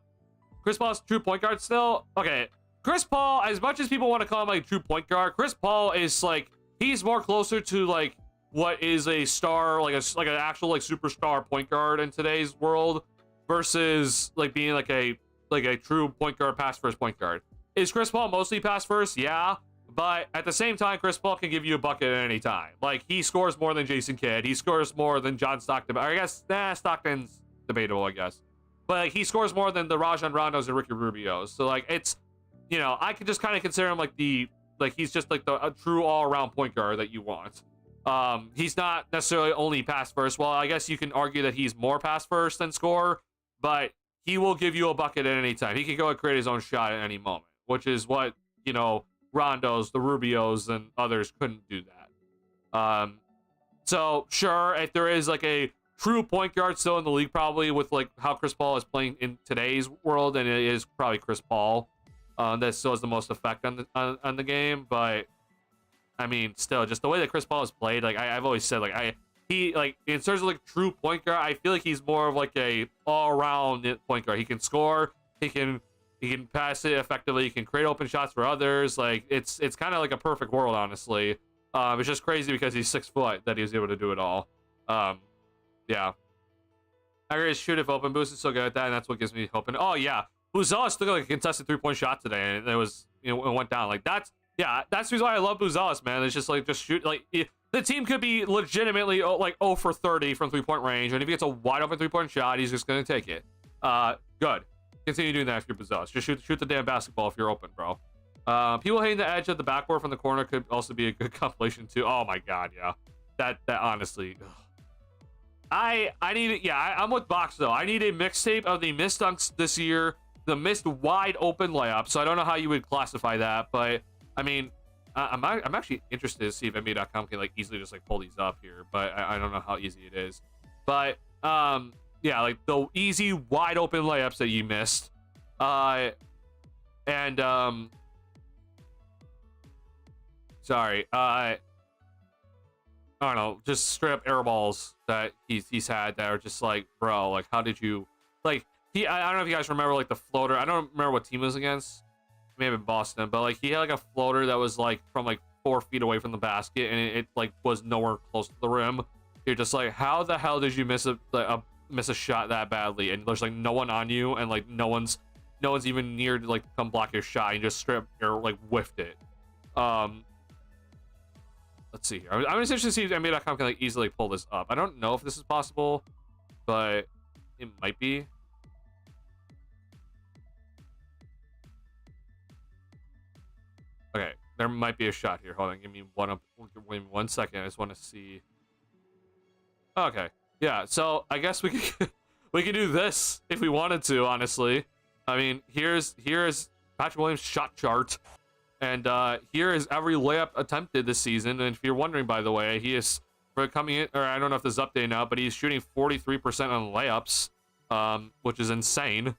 Chris Paul's true point guard still. Okay, Chris Paul, as much as people want to call him like a true point guard, Chris Paul is like, he's more closer to like what is a star, like an actual like superstar point guard in today's world, versus like being like a true point guard, pass first point guard. Is Chris Paul mostly pass first? Yeah, but at the same time, Chris Paul can give you a bucket at any time. Like, he scores more than Jason Kidd. He scores more than John Stockton. Or I guess, Stockton's debatable, I guess. But like, he scores more than the Rajon Rondos and Ricky Rubios. So like, it's, you know, I could just kind of consider him like he's just like a true all-around point guard that you want. He's not necessarily only pass first. Well, I guess you can argue that he's more pass first than score, but he will give you a bucket at any time. He can go and create his own shot at any moment, which is what, you know, Rondos, the Rubios, and others couldn't do that. So sure, if there is like a true point guard still in the league, probably with like how Chris Paul is playing in today's world, and it is probably Chris Paul, that still has the most effect on the game. But I mean, still, just the way that Chris Paul has played, like I've always said, like he like in terms of like true point guard, I feel like he's more of like a all-around point guard. He can score, he can pass it effectively, he can create open shots for others. Like it's kind of like a perfect world, honestly. It's just crazy because he's 6 foot that he's able to do it all. Yeah. I agree, shoot if open boost is so good at that, and that's what gives me hope. And oh yeah, Buzelis took like a contested 3-point shot today, and it was, you know, it went down. Like that's the reason why I love Buzelis, man. It's just like, just shoot. Like the team could be legitimately like 0 for 30 from 3-point range, and if he gets a wide open 3-point shot, he's just gonna take it. Good. continue doing that if you're Buzzos. Just shoot the damn basketball if you're open, bro. People hitting the edge of the backboard from the corner could also be a good compilation too. Oh my god, yeah. That honestly, ugh. I need it. Yeah, I'm with Box though. I need a mixtape of the missed dunks this year, the missed wide open layups. So I don't know how you would classify that, but I mean, I'm actually interested to see if NBA.com can like easily just like pull these up here, but I don't know how easy it is. But yeah, like the easy wide open layups that you missed, sorry, I don't know, just straight up air balls that he's had that are just like, bro, like how did you, like I don't know if you guys remember like the floater. I don't remember what team it was against. It may have been Boston, but like he had like a floater that was like from like 4 feet away from the basket, and it like was nowhere close to the rim. You're just like, how the hell did you miss a shot that badly? And there's like no one on you, and like no one's even near to like come block your shot. You just straight up or like whiffed it. Let's see here. I'm just interested to see if NBA.com can like easily pull this up. I don't know if this is possible, but it might be. Okay, there might be a shot here. Hold on, give me 1 second. I just want to see. Okay, yeah. So I guess we could we could do this if we wanted to. Honestly, I mean, here's Patrick Williams' shot chart. And here is every layup attempted this season. And if you're wondering, by the way, he is for coming in, or I don't know if this is updated now, but he's shooting 43% on layups, which is insane.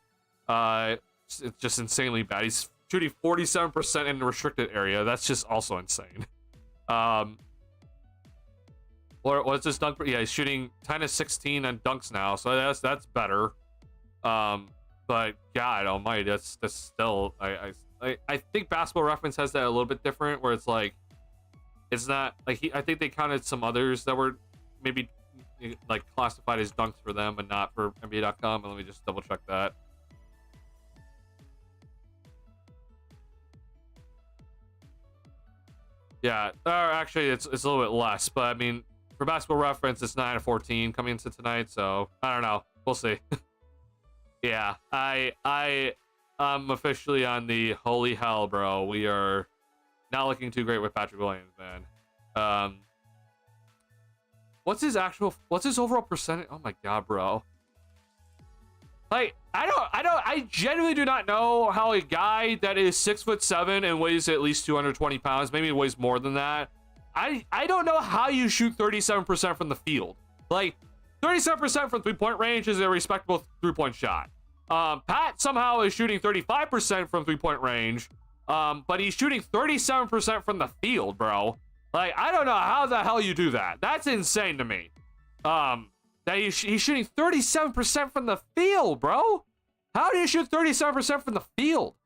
It's just insanely bad. He's shooting 47% in the restricted area. That's just also insane. What's this dunk? Yeah, he's shooting 10 of 16 on dunks now, so that's better. But God Almighty, that's still I think Basketball Reference has that a little bit different, where it's like, it's not like I think they counted some others that were maybe like classified as dunks for them, but not for NBA.com. And let me just double check that. Yeah, or actually, it's a little bit less, but I mean, for Basketball Reference, it's 9 of 14 coming into tonight, so I don't know. We'll see. Yeah, I'm officially on the holy hell, bro. We are not looking too great with Patrick Williams, man. What's his overall percentage? Oh my god, bro. Like, I genuinely do not know how a guy that is 6'7" and weighs at least 220 pounds, maybe weighs more than that. I don't know how you shoot 37% from the field. Like, 37% from 3-point range is a respectable 3-point shot. Pat somehow is shooting 35% from 3-point range, but he's shooting 37% from the field, bro. Like, I don't know how the hell you do that. That's insane to me. That he's shooting 37% from the field, bro. How do you shoot 37% from the field?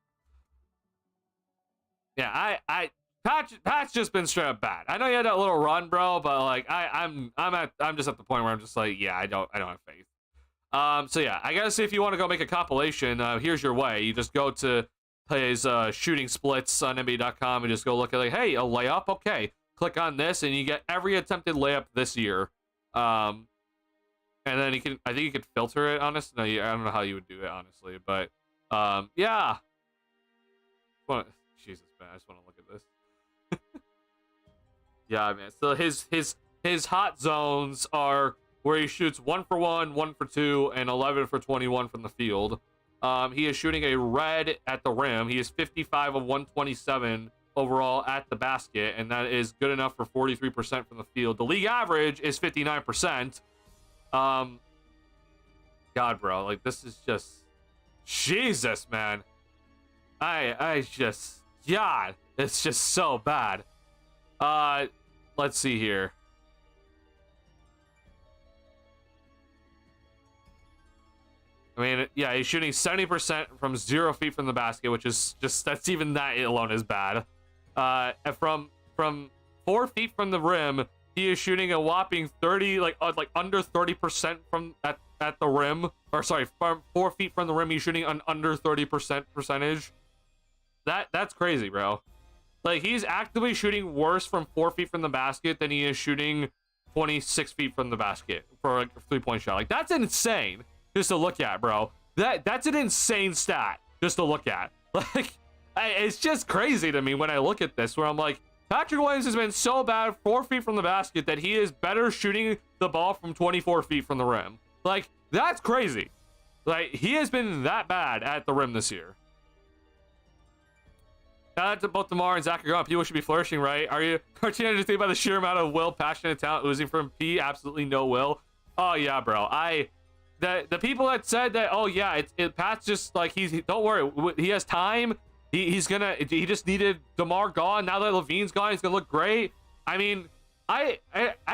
Yeah, Pat's just been straight up bad. I know you had that little run, bro, but like I'm just at the point where I'm just like, yeah, I don't have faith. So yeah, I guess if you want to go make a compilation, here's your way. You just go to his shooting splits on NBA.com and just go look at like, hey, a layup, okay. Click on this and you get every attempted layup this year. And then I think you can filter it, honestly. No, I don't know how you would do it, honestly, but yeah. Jesus, man, I just want to look at this. Yeah, man. So his hot zones are where he shoots 1 for 1, 1 for 2, and 11 for 21 from the field. He is shooting a red at the rim. He is 55 of 127 overall at the basket, and that is good enough for 43% from the field. The league average is 59%. God, bro, like this is just Jesus, man. I just, God, it's just so bad. Let's see here. I mean, yeah, he's shooting 70% from 0 feet from the basket, which is just, that's even that alone is bad. And from 4 feet from the rim, he is shooting a whopping 30, like under 30% from at the rim. Or sorry, from 4 feet from the rim, he's shooting an under 30% percentage. That's crazy, bro. Like, he's actively shooting worse from 4 feet from the basket than he is shooting 26 feet from the basket for like a 3-point shot. Like, that's insane just to look at, bro. that's an insane stat just to look at. Like, it's just crazy to me when I look at this, where I'm like, Patrick Williams has been so bad 4 feet from the basket that he is better shooting the ball from 24 feet from the rim. Like, that's crazy. Like, he has been that bad at the rim this year. Now that both DeMar and Zach are gone, people should be flourishing, right? Are you teenagers think about the sheer amount of will, passion, and talent oozing from P? Absolutely no will. Oh yeah, bro. The people that said that, oh yeah, Pat's just like, don't worry, he has time. He just needed DeMar gone. Now that Levine's gone, he's gonna look great. I mean, I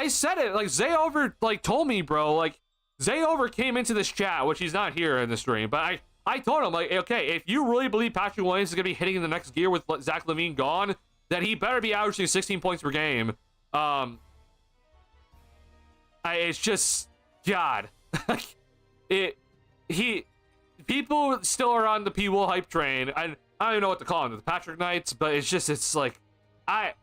said it, like, Zay Over like told me, bro, like, Zay Over came into this chat, which he's not here in the stream, but I told him, like, okay, if you really believe Patrick Williams is gonna be hitting in the next gear with Zach LaVine gone, then he better be averaging 16 points per game. It's just, God, people still are on the P. Will hype train. I don't even know what to call him, the Patrick Knights, but it's like, I've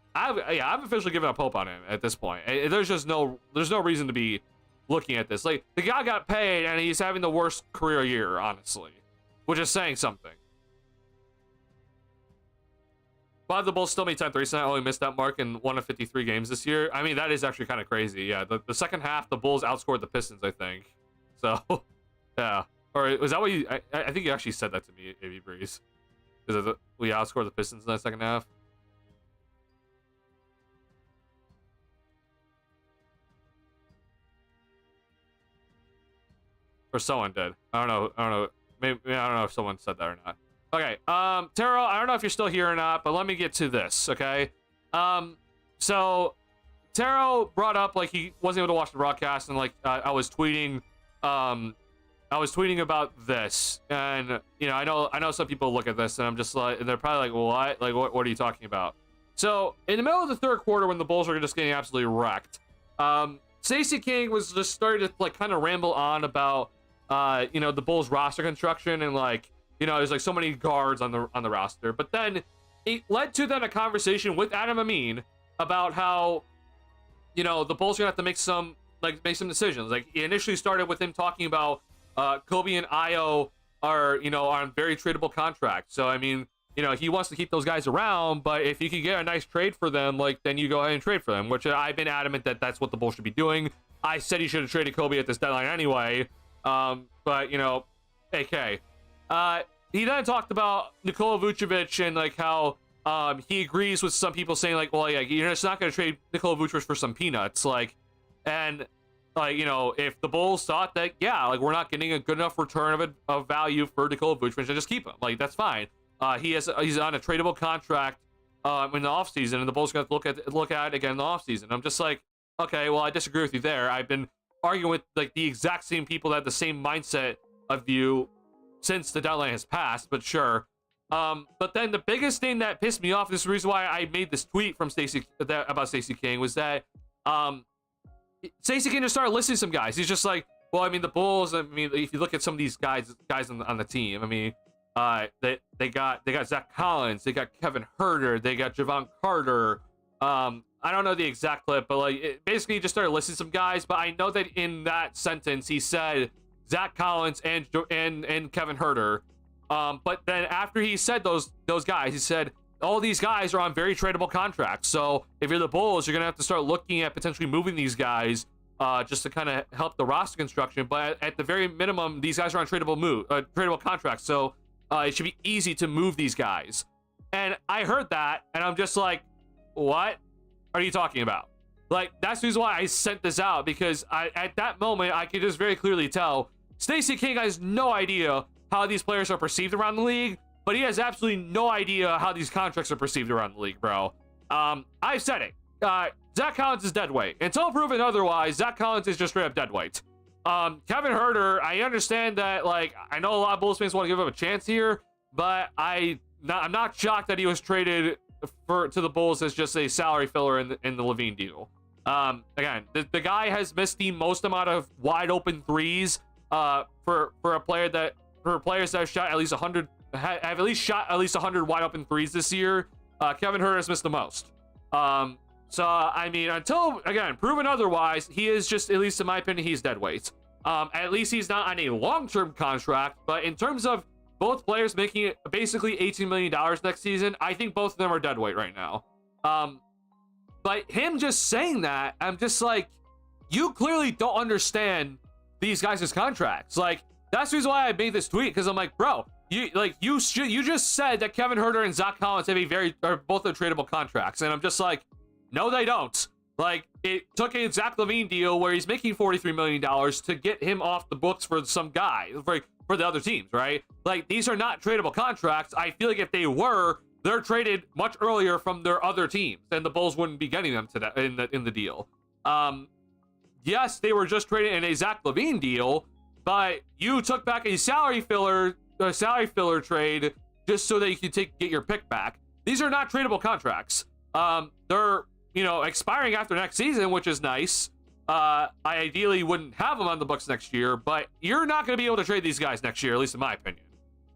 officially given up hope on him at this point. There's no reason to be looking at this. Like, the guy got paid and he's having the worst career year, honestly, which is saying something. Why the Bulls still made 10 threes and only missed that mark in 1 of 53 games this year? I mean, that is actually kind of crazy. Yeah, the second half, the Bulls outscored the Pistons, I think. So, yeah. Or was that what you... I think you actually said that to me, AB Breeze. Is it we outscored the Pistons in that second half? Or someone did. I don't know. Maybe I don't know if someone said that or not. Okay, Taro, I don't know if you're still here or not, but let me get to this, okay? So Taro brought up, like, he wasn't able to watch the broadcast, and, like, I was tweeting about this, and, you know, I know some people look at this, and I'm just like, they're probably like, what are you talking about? So in the middle of the third quarter, when the Bulls were just getting absolutely wrecked, Stacey King was just starting to, like, kind of ramble on about, you know, the Bulls roster construction, and, like, you know, there's like so many guards on the roster. But then it led to a conversation with Adam Amin about how, you know, the Bulls are gonna have to make some decisions. Like, it initially started with him talking about Kobe and Io are, you know, on very tradable contracts. So I mean, you know, he wants to keep those guys around, but if you can get a nice trade for them, like, then you go ahead and trade for them, which I've been adamant that that's what the Bulls should be doing. I said he should have traded Kobe at this deadline anyway. But, you know, AK. He then talked about Nikola Vucevic and, like, how he agrees with some people saying, like, well, yeah, you're just not going to trade Nikola Vucevic for some peanuts, like, and, like, you know, if the Bulls thought that, yeah, like, we're not getting a good enough return of value for Nikola Vucevic, then just keep him, like, that's fine. He's on a tradable contract in the offseason, and the Bulls are going to look at it again in the offseason. I'm just like, okay, well, I disagree with you there. I've been arguing with, like, the exact same people that have the same mindset of you since the deadline has passed, but sure. But then the biggest thing that pissed me off, this is the reason why I made this tweet from about Stacey King, was that Stacey King just started listing some guys. He's just like, well, I mean, the Bulls, I mean, if you look at some of these guys on the team, I mean, they got Zach Collins, they got Kevin Huerter, they got Javon Carter. I don't know the exact clip, but, like, basically he just started listing some guys. But I know that in that sentence he said Zach Collins and Kevin Huerter. But then after he said those guys, he said all these guys are on very tradable contracts. So if you're the Bulls, you're gonna have to start looking at potentially moving these guys just to kind of help the roster construction. But at the very minimum, these guys are on tradable contracts. So it should be easy to move these guys. And I heard that, and I'm just like, what are you talking about? Like, that's the reason why I sent this out, because at that moment I could just very clearly tell Stacey King has no idea how these players are perceived around the league, but he has absolutely no idea how these contracts are perceived around the league, bro. I've said it. Zach Collins is dead weight. Until proven otherwise, Zach Collins is just straight up dead weight. Kevin Huerter, I understand that, like, I know a lot of Bulls fans want to give him a chance here, but I'm not shocked that he was traded to the Bulls as just a salary filler in the Levine deal. Again, the guy has missed the most amount of wide open threes for players that have shot at least 100 have at least shot at least 100 wide open threes this year. Kevin Huerter has missed the most. So I mean, until, again, proven otherwise, he is just, at least in my opinion, he's dead weight. At least he's not on a long-term contract, but in terms of both players making basically $18 million next season, I think both of them are dead weight right now. But him just saying that, I'm just like, you clearly don't understand these guys' contracts. Like, that's the reason why I made this tweet, because I'm like, bro, you just said that Kevin Huerter and Zach Collins are both tradable contracts, and I'm just like, no, they don't. Like, it took a Zach LaVine deal where he's making $43 million to get him off the books for some guy, for the other teams, right? Like, these are not tradable contracts. I feel like if they were, they're traded much earlier from their other teams, and the Bulls wouldn't be getting them to that in the deal. Yes, they were just traded in a Zach LaVine deal, but you took back a salary filler trade just so that you could get your pick back. These are not tradable contracts. They're expiring after next season, which is nice. I ideally wouldn't have them on the books next year, but you're not going to be able to trade these guys next year, at least in my opinion,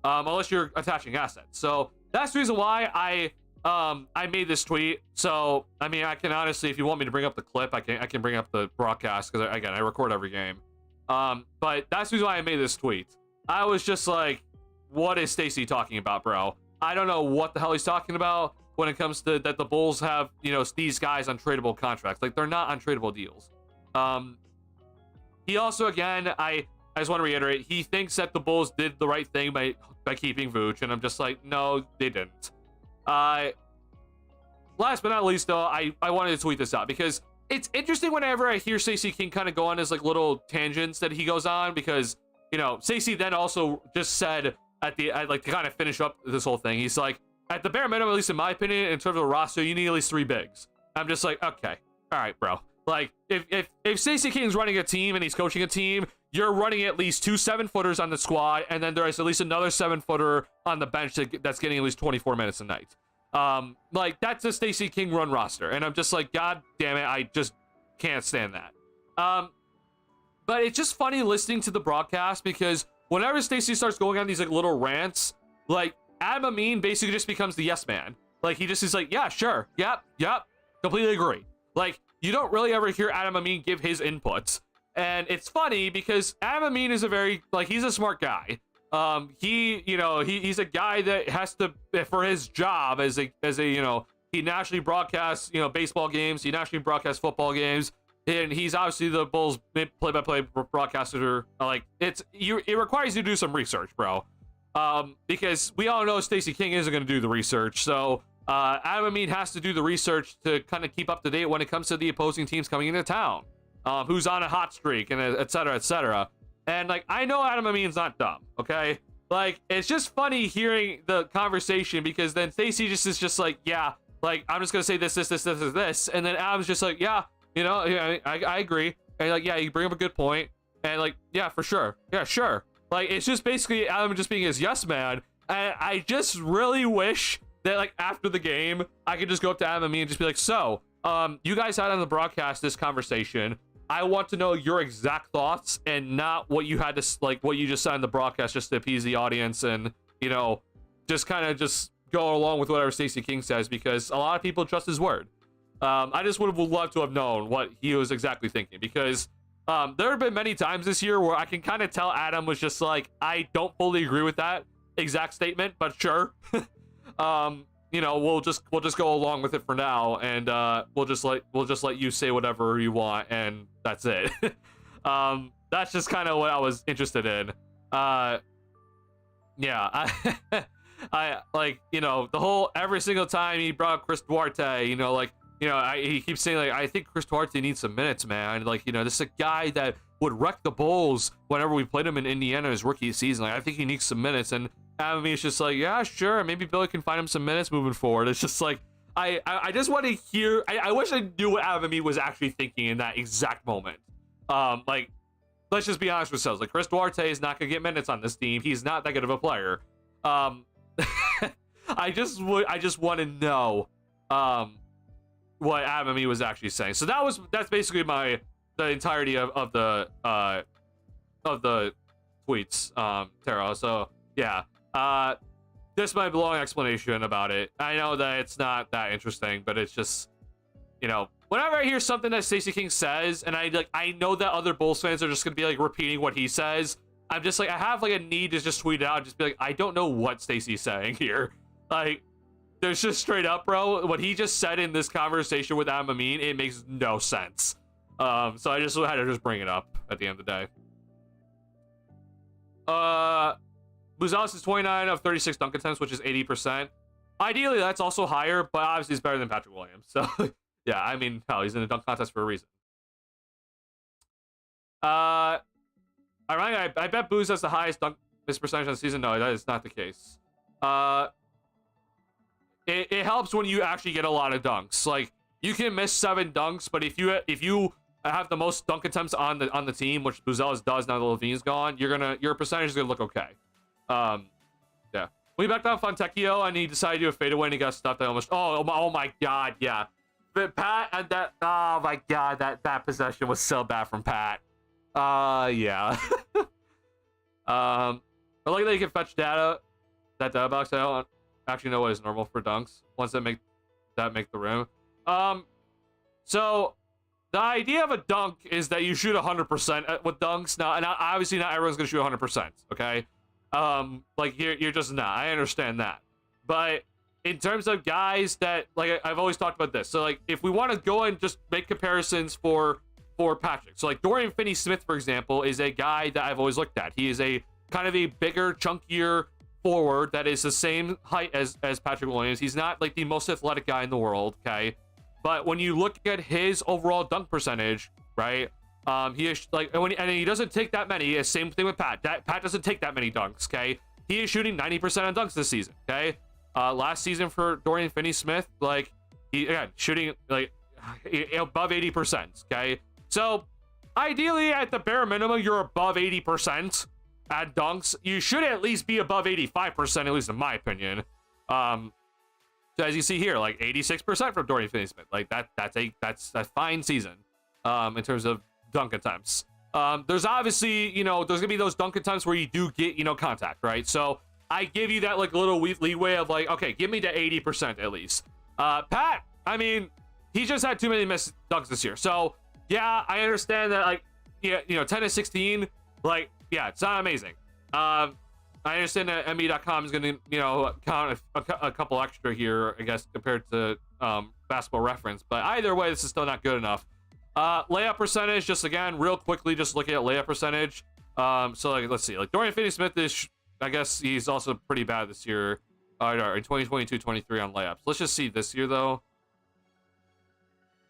unless you're attaching assets. So that's the reason why I made this tweet. So I mean, I can honestly, if you want me to bring up the clip, I can bring up the broadcast, because again, I record every game. But that's the reason why I made this tweet. I was just like, what is Stacey talking about, bro? I don't know what the hell he's talking about when it comes to that the Bulls have, these guys on tradable contracts. Like, they're not on tradable deals. He also, again, I just want to reiterate, he thinks that the Bulls did the right thing by keeping Vooch, and I'm just like, no, they didn't. Last but not least, though, I wanted to tweet this out because it's interesting whenever I hear Stacey King kind of go on his like little tangents that he goes on, because Stacey then also just said to kind of finish up this whole thing, he's like, at the bare minimum, at least in my opinion, in terms of a roster, you need at least 3 bigs. I'm just like, okay, all right, bro. Like, if Stacey King's running a team and he's coaching a team, you're running at least 2 7-footers on the squad, and then there's at least another 7-footer on the bench that's getting at least 24 minutes a night. Like, that's a Stacey King run roster, and I'm just like, god damn it, I just can't stand that. But it's just funny listening to the broadcast, because whenever Stacey starts going on these like little rants, like, Adam Amin basically just becomes the yes man. Like, he just is like, yeah, sure, yep, completely agree. Like, you don't really ever hear Adam Amin give his inputs. And it's funny because Adam Amin is he's a smart guy. He's a guy that has to, for his job he nationally broadcasts, baseball games, he nationally broadcasts football games, and he's obviously the Bulls play-by-play broadcaster. Like, it requires you to do some research, bro. Because we all know Stacey King isn't going to do the research, so Adam Amin has to do the research to kind of keep up to date when it comes to the opposing teams coming into town, who's on a hot streak, and et cetera. And like, I know Adam Amin's not dumb, okay? Like, it's just funny hearing the conversation, because then Stacey is just like, yeah, like, I'm just gonna say this, and then Adam's just like, yeah, I agree, and like, yeah, you bring up a good point, and like, yeah, for sure, yeah, sure. Like, it's just basically Adam just being his yes man, and I just really wish that, like, after the game, I could just go up to Adam and just be like, so, you guys had on the broadcast this conversation. I want to know your exact thoughts, and not what you had to, like, what you just said on the broadcast just to appease the audience, and, just kind of just go along with whatever Stacey King says, because a lot of people trust his word. I just would have loved to have known what he was exactly thinking, because there have been many times this year where I can kind of tell Adam was just like, I don't fully agree with that exact statement, but sure. We'll just go along with it for now, and we'll just let you say whatever you want, and that's it. That's just kind of what I was interested in. Yeah, I like, the whole, every single time he brought up Chris Duarte, he keeps saying, like, I think Chris Duarte needs some minutes, man. Like, this is a guy that would wreck the Bulls whenever we played him in Indiana his rookie season. Like, I think he needs some minutes. And Adam is just like, yeah, sure, maybe Billy can find him some minutes moving forward. It's just like, I just want to hear, I wish I knew what Adam was actually thinking in that exact moment. Like, let's just be honest with ourselves. Like, Chris Duarte is not going to get minutes on this team. He's not that good of a player. I just want to know, what Adam was actually saying. So that's basically the entirety of the tweets, Tara. So yeah, this is my long explanation about it. I know that it's not that interesting, but it's just, whenever I hear something that Stacey King says, and I know that other Bulls fans are just gonna be like repeating what he says, I'm just like, I have like a need to just tweet it out and just be like, I don't know what Stacey's saying here. Like, there's just straight up, bro, what he just said in this conversation with Adam Amin, it makes no sense. So I just had to just bring it up at the end of the day. Buzelis is 29 of 36 dunk attempts, which is 80%. Ideally, that's also higher, but obviously it's better than Patrick Williams. So, yeah, I mean, hell, he's in a dunk contest for a reason. I bet Booz has the highest dunk miss percentage on the season. No, that is not the case. It helps when you actually get a lot of dunks. Like, you can miss 7 dunks, but if you have the most dunk attempts on the team, which Buzelis does now that Levine's gone, your percentage is gonna look okay. Yeah. We backed on Fontecchio and he decided to do a fadeaway and he got stuffed. I almost. Oh my god, yeah. But Pat and that. Oh my god, that possession was so bad from Pat. Yeah. I like that you can fetch data. That data box. I don't actually know what is normal for dunks. Once that make the rim. So the idea of a dunk is that you shoot 100% with dunks. Now, and obviously not everyone's gonna shoot 100%. Okay. Like you're just not. I understand that. But in terms of guys that, like, I've always talked about this. So like, if we want to go and just make comparisons for Patrick. So like Dorian Finney-Smith, for example, is a guy that I've always looked at. He is a kind of a bigger, chunkier forward that is the same height as Patrick Williams. He's not like the most athletic guy in the world, okay? But when you look at his overall dunk percentage, right? He is like, and he doesn't take that many. Same thing with Pat. Pat doesn't take that many dunks, okay? He is shooting 90% on dunks this season, okay? Last season for Dorian Finney-Smith, like, he, again, shooting like above 80%, okay? So ideally, at the bare minimum, you're above 80% at dunks. You should at least be above 85%, at least in my opinion. So as you see here, like 86% from Dorian Finney-Smith. Like that's a fine season in terms of dunk attempts. There's obviously, there's gonna be those dunk attempts where you do get, contact, right? So I give you that like little leeway of like, okay, give me the 80% at least. Pat, I mean, he just had too many missed dunks this year. So yeah, I understand that, like, yeah, 10 to 16, like, yeah, it's not amazing. I understand that NBA.com is going to, count a couple extra here, I guess, compared to Basketball Reference. But either way, this is still not good enough. Layup percentage, just again, real quickly, just looking at layup percentage. So, like, let's see. Like, Dorian Finney-Smith is, I guess, he's also pretty bad this year. In 2022-23 on layups. Let's just see this year, though.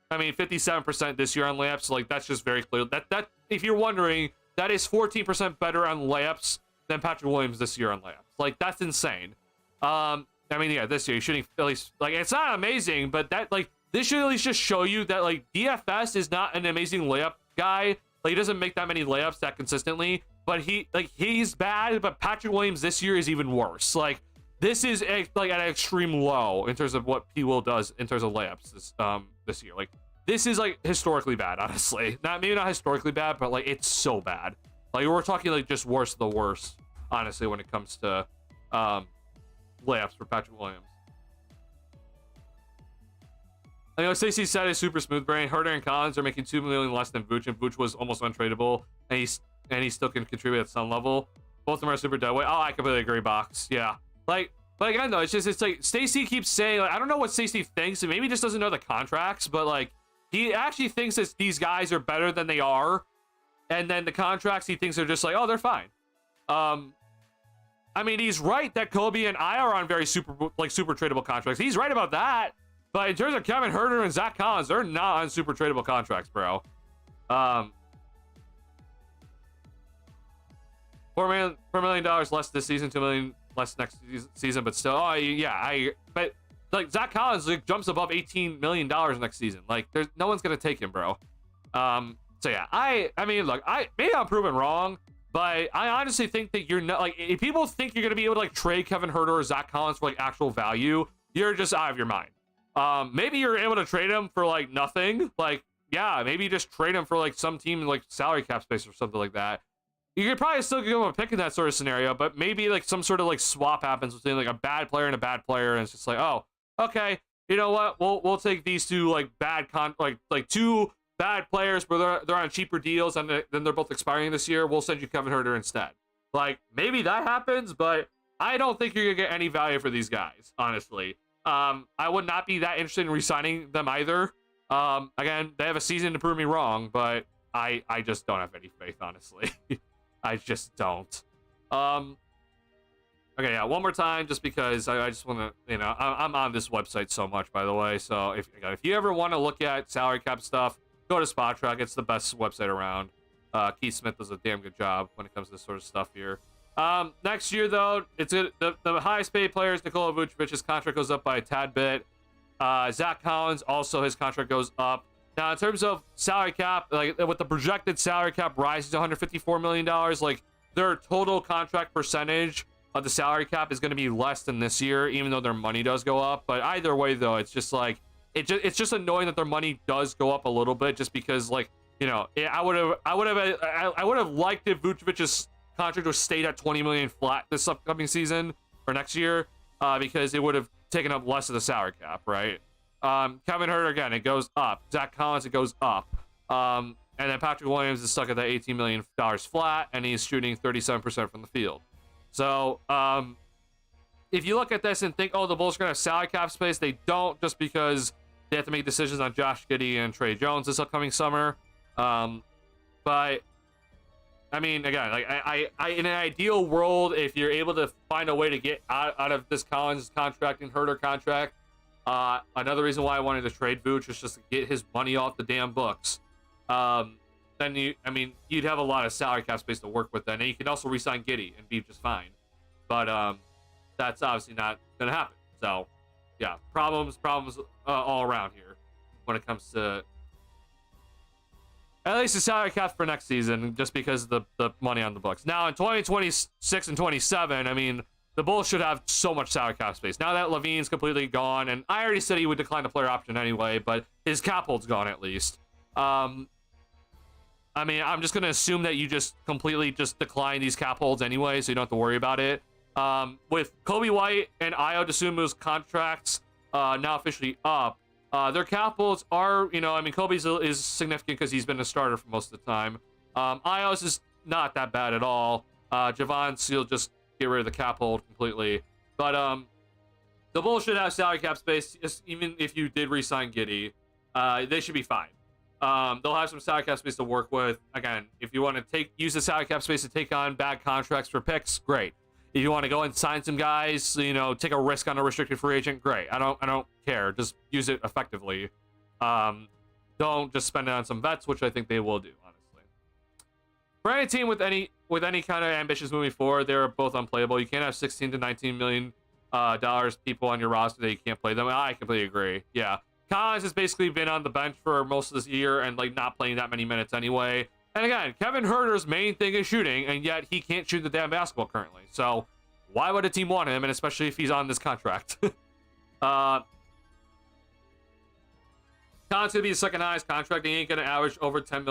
I mean, 57% this year on layups. So, like, that's just very clear. That if you're wondering, that is 14% better on layups than Patrick Williams this year on layups. Like, that's insane. I mean, yeah, this year he's shooting at least, like, it's not amazing, but that, like, this should at least just show you that, like, DFS is not an amazing layup guy. Like, he doesn't make that many layups that consistently, but he's bad. But Patrick Williams this year is even worse. Like, this is like at an extreme low in terms of what P. Will does in terms of layups this year. Like, this is like historically bad, honestly. Maybe not historically bad, but like it's so bad. Like, we're talking like just worse of the worst, honestly, when it comes to layups for Patrick Williams. I know Stacey said is super smooth brain. Herter and Collins are making $2 million less than Vooch, and Vooch was almost untradeable, and he still can contribute at some level. Both of them are super deadweight. Oh, I completely agree, Box. Yeah. Like, but again, though, it's like Stacey keeps saying, like, I don't know what Stacey thinks, and maybe he just doesn't know the contracts, but like he actually thinks that these guys are better than they are, and then the contracts he thinks are just like, oh, they're fine. I mean, he's right that Kobe and I are on very super tradable contracts. He's right about that. But in terms of Kevin Herter and Zach Collins, they're not on super tradable contracts, bro. $4 million less this season, $2 million less next season, but still, but like Zach Collins like, jumps above $18 million next season. Like, there's no one's gonna take him, bro. So yeah, I mean, look, maybe I'm proven wrong, but I honestly think that you're not, like, if people think you're gonna be able to like trade Kevin Herter or Zach Collins for like actual value, you're just out of your mind. Maybe you're able to trade him for like nothing. Like, yeah, maybe you just trade him for like some team like salary cap space or something like that. You could probably still give him a pick in that sort of scenario, but maybe like some sort of like swap happens between like a bad player and a bad player, and it's just like, oh, okay, you know what, we'll take these two like two bad players, but they're on cheaper deals, and then they're both expiring this year. We'll send you Kevin Huerter instead. Like, maybe that happens, but I don't think you're gonna get any value for these guys, honestly. I would not be that interested in re-signing them either. Again, they have a season to prove me wrong, but I just don't have any faith, honestly. I just don't. Okay, yeah, one more time, just because I just want to, you know, I'm on this website so much, by the way. So if you ever want to look at salary cap stuff, go to Spot Track. It's the best website around. Keith Smith does a damn good job when it comes to this sort of stuff here. Next year, though, the highest paid player is Nikola Vucevic's contract goes up by a tad bit. Zach Collins, also his contract goes up. Now, in terms of salary cap, like with the projected salary cap rising to $154 million, like their total contract percentage of the salary cap is going to be less than this year, even though their money does go up. But either way, though, it's just like it's just annoying that their money does go up a little bit, just because, like, you know, I would have liked if Vucevic's contract was stayed at $20 million flat this upcoming season or next year, because it would have taken up less of the salary cap, right? Kevin Huerter, again, it goes up. Zach Collins, it goes up. And then Patrick Williams is stuck at that $18 million flat, and he's shooting 37% from the field. So, if you look at this and think, oh, the Bulls are going to have salary cap space, they don't, just because they have to make decisions on Josh Giddey and Trey Jones this upcoming summer. But I mean, again, like I in an ideal world, if you're able to find a way to get out of this Collins contract and Huerter contract, another reason why I wanted to trade Vooch is just to get his money off the damn books. Then you'd have a lot of salary cap space to work with then, and you can also re-sign Giddey and be just fine. But that's obviously not gonna happen. So yeah, problems all around here when it comes to at least the salary cap for next season, just because of the money on the books. Now in 2026 and 27, I mean, the Bulls should have so much salary cap space. Now that Levine's completely gone, and I already said he would decline the player option anyway, but his cap hold's gone at least. I mean, I'm just going to assume that you just completely just decline these cap holds anyway, so you don't have to worry about it. With Kobe White and Ayo Dosunmu's contracts now officially up, their cap holds are, you know, I mean, Kobe's is significant because he's been a starter for most of the time. Ayo's is not that bad at all. Javon's, you'll just get rid of the cap hold completely. But the Bulls should have salary cap space, even if you did re-sign Giddey. They should be fine. They'll have some salary cap space to work with. Again, if you want to use the salary cap space to take on bad contracts for picks, great. If you want to go and sign some guys, you know, take a risk on a restricted free agent, great. I don't care. Just use it effectively. Don't just spend it on some vets, which I think they will do, honestly. For any team with any kind of ambitions moving forward, they're both unplayable. You can't have $16 to $19 million people on your roster that you can't play them. I completely agree. Yeah. Collins has basically been on the bench for most of this year and like not playing that many minutes anyway. And again, Kevin Huerter's main thing is shooting, and yet he can't shoot the damn basketball currently. So why would a team want him, and especially if he's on this contract? Collins gonna be the second highest contract. He ain't gonna average over 10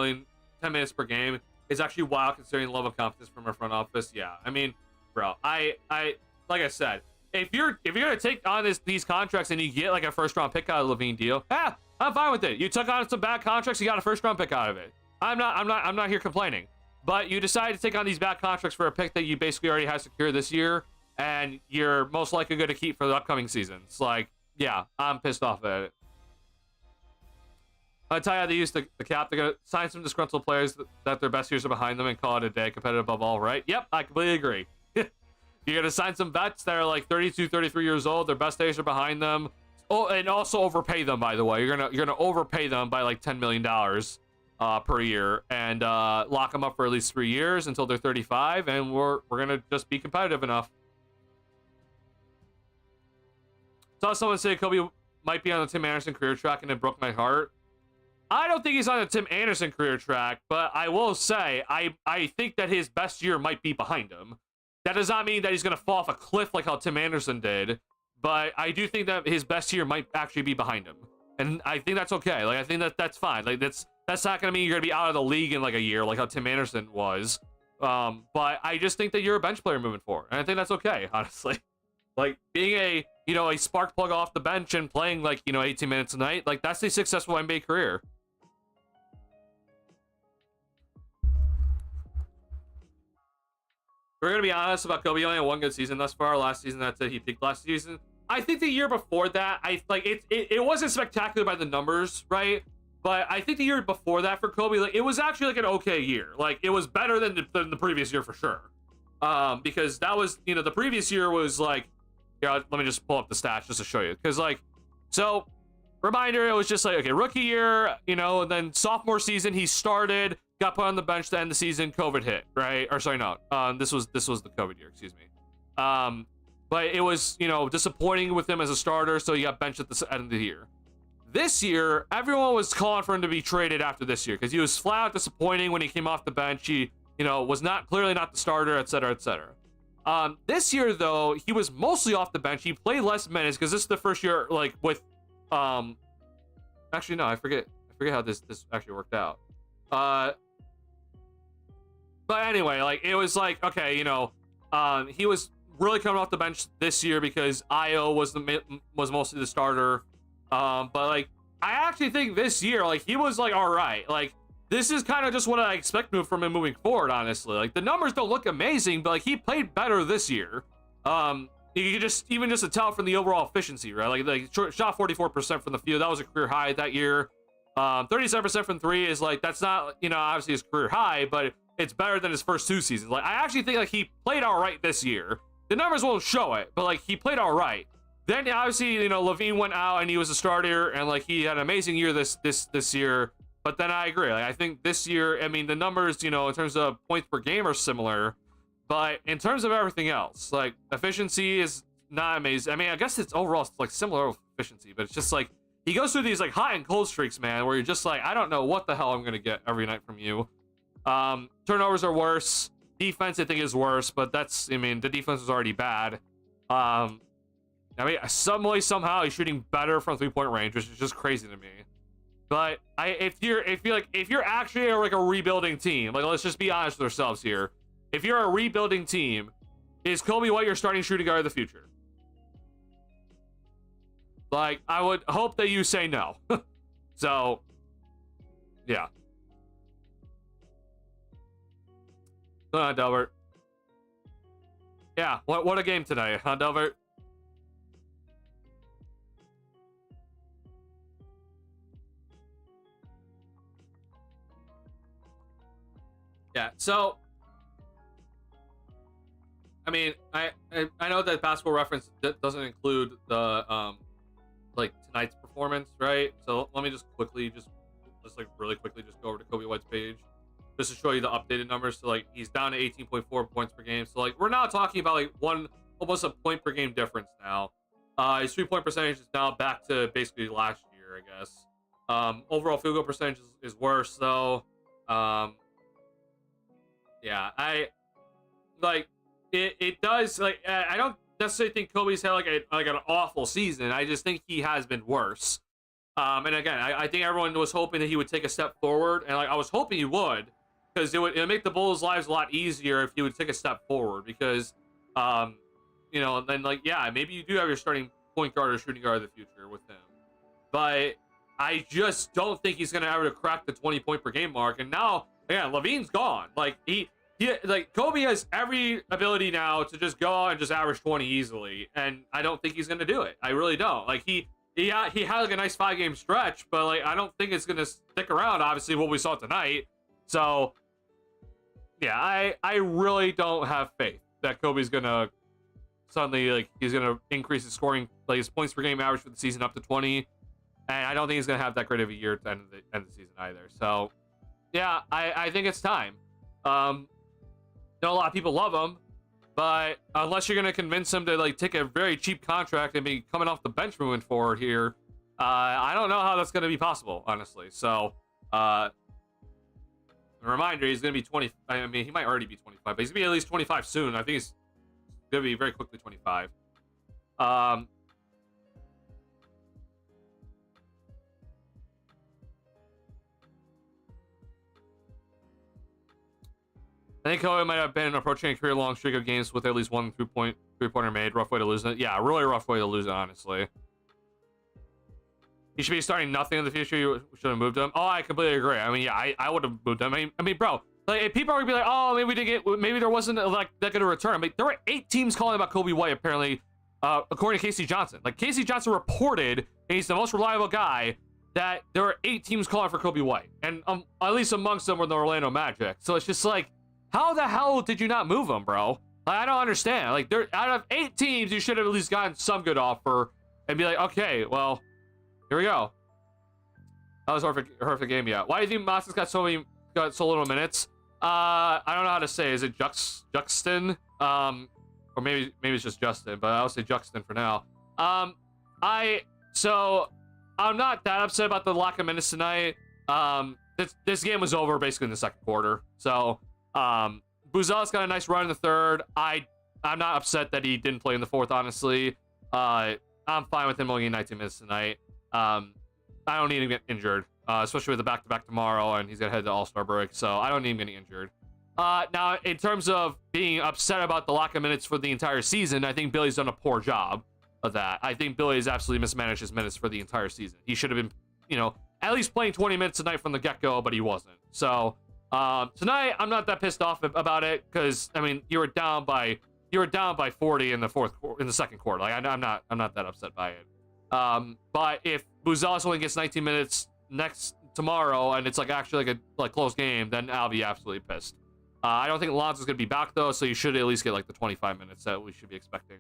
minutes per game. It's actually wild considering the level of confidence from our front office. Yeah, I mean, bro, I like I said, if you're gonna take on these contracts and you get like a first round pick out of the Levine deal, I'm fine with it. You took on some bad contracts, you got a first round pick out of it. I'm not here complaining. But you decide to take on these bad contracts for a pick that you basically already have secured this year, and you're most likely going to keep for the upcoming seasons. Like, yeah, I'm pissed off at it. I tell you how they use the cap. They're going to sign some disgruntled players that their best years are behind them and call it a day. Competitive above all, right? Yep, I completely agree. You're going to sign some vets that are like 32, 33 years old. Their best days are behind them. Oh, and also overpay them, by the way. You're gonna overpay them by like $10 million per year, and lock them up for at least 3 years until they're 35, and we're gonna just be competitive enough. Saw someone say Kobe might be on the Tim Anderson career track, and it broke my heart. I don't think he's on the Tim Anderson career track, but I will say I think that his best year might be behind him. That does not mean that he's gonna fall off a cliff like how Tim Anderson did, but I do think that his best year might actually be behind him, and I think that's okay. Like, I think that's fine. Like, that's not gonna mean you're gonna be out of the league in like a year, like how Tim Anderson was. But I just think that you're a bench player moving forward, and I think that's okay, honestly. Like being a, you know, a spark plug off the bench and playing like, you know, 18 minutes a night, like that's a successful NBA career. We're gonna be honest about Kobe. Only had one good season thus far. Last season, that's it. He peaked last season. I think the year before that, it wasn't spectacular by the numbers, right? But I think the year before that for Kobe, like it was actually like an okay year. Like it was better than the previous year for sure. Because that was, you know, the previous year was like, yeah. Let me just pull up the stats just to show you. Because like, so reminder, it was just like, okay, rookie year, you know, and then sophomore season he started. Got put on the bench to end the season. COVID hit, right? Or sorry, no. This was the COVID year. Excuse me. But it was, you know, disappointing with him as a starter, so he got benched at the end of the year. This year, everyone was calling for him to be traded after this year because he was flat out disappointing when he came off the bench. He, you know, was clearly not the starter, et cetera, et cetera. This year though, he was mostly off the bench. He played less minutes because this is the first year, like with, actually no, I forget how this actually worked out. But anyway, like it was like, okay, you know, he was really coming off the bench this year because Io was mostly the starter. But like I actually think this year, like he was like all right. Like this is kind of just what I expect from him moving forward. Honestly, like the numbers don't look amazing, but like he played better this year. You could just tell from the overall efficiency, right? Like shot 44% from the field. That was a career high that year. 37% from three is like, that's not, you know, obviously his career high, but it's better than his first two seasons. Like I actually think like he played all right this year. The numbers won't show it, but like he played all right. Then obviously, you know, Levine went out and he was a starter and like he had an amazing year this year. But then I agree. Like I think this year, I mean, the numbers, you know, in terms of points per game are similar, but in terms of everything else, like efficiency is not amazing. I mean, I guess it's overall like similar efficiency, but it's just like he goes through these like hot and cold streaks, man, where you're just like, I don't know what the hell I'm gonna get every night from you. Turnovers are worse. Defense, I think, is worse, but that's, I mean, the defense was already bad. I mean, some way, somehow, he's shooting better from 3-point range, which is just crazy to me. But if you're actually like a rebuilding team, like let's just be honest with ourselves here. If you're a rebuilding team, is Kobe White your starting shooting guard of the future? Like, I would hope that you say no. So, yeah. Go on, Delbert. Yeah, what a game tonight, huh, Delbert? Yeah, so I mean, I know that Basketball Reference doesn't include the like tonight's performance, right? So let me just quickly like really quickly just go over to Kobe White's page just to show you the updated numbers. So like he's down to 18.4 points per game. So like we're now talking about like almost a point per game difference now. His 3-point percentage is now back to basically last year, I guess. Overall field goal percentage is worse though. Yeah, I like it does, like I don't necessarily think Kobe's had like an awful season. I just think he has been worse. And again, I think everyone was hoping that he would take a step forward, and like I was hoping he would, because it would make the Bulls' lives a lot easier if he would take a step forward. Because, you know, then like yeah, maybe you do have your starting point guard or shooting guard of the future with him, but I just don't think he's gonna ever crack the 20-point per game mark. And now, yeah, Levine's gone. Like he like Kobe has every ability now to just go out and just average 20 easily, and I don't think he's gonna do it. I really don't. Like he had like a nice 5-game stretch, but like I don't think it's gonna stick around. Obviously, what we saw tonight. So yeah, I really don't have faith that Kobe's gonna suddenly like he's gonna increase his scoring, like his points per game average for the season up to 20, and I don't think he's gonna have that great of a year at the end of the season either. So yeah, I think it's time. I know a lot of people love him, but unless you're gonna convince him to like take a very cheap contract and be coming off the bench moving forward here, I don't know how that's gonna be possible, honestly. So, a reminder, he's gonna be 20. I mean, he might already be 25, but he's gonna be at least 25 soon. I think he's gonna be very quickly 25. I think Kobe might have been approaching a career-long streak of games with at least one 3-point 3-pointer made. Rough way to lose it. Yeah, really rough way to lose it, honestly. He should be starting nothing in the future. You should have moved him. Oh, I completely agree. I mean, yeah, I would have moved him. I mean, bro, like, if people are gonna be like, oh, maybe we didn't get, maybe there wasn't like that good a return. I mean, there were 8 teams calling about Kobe White apparently, according to Casey Johnson. Like, Casey Johnson reported, and he's the most reliable guy, that there were 8 teams calling for Kobe White, and at least amongst them were the Orlando Magic. So it's just like, how the hell did you not move him, bro? Like, I don't understand. Like, there, out of 8 teams, you should have at least gotten some good offer and be like, okay, well, here we go. That was horrific game, yeah. Why do you think Moses got so little minutes? I don't know how to say. Is it Juxton? Or maybe it's just Justin, but I'll say Juxton for now. I'm not that upset about the lack of minutes tonight. This game was over basically in the second quarter. So, Buzelis got a nice run in the third. I'm not upset that he didn't play in the fourth, honestly. I'm fine with him only getting 19 minutes tonight. I don't need him to get injured, especially with the back-to-back tomorrow, and he's gonna head to All-Star break, so I don't need him getting injured. Now, in terms of being upset about the lack of minutes for the entire season, I think Billy's done a poor job of that. I think Billy has absolutely mismanaged his minutes for the entire season. He should have been, you know, at least playing 20 minutes tonight from the get-go, but he wasn't. So, tonight, I'm not that pissed off about it, because, I mean, you were down by 40 in the second quarter. Like, I'm not that upset by it. But if Buzelis only gets 19 minutes tomorrow, and it's like actually like a close game, then I'll be absolutely pissed. I don't think Lonzo's gonna be back though, so you should at least get like the 25 minutes that we should be expecting.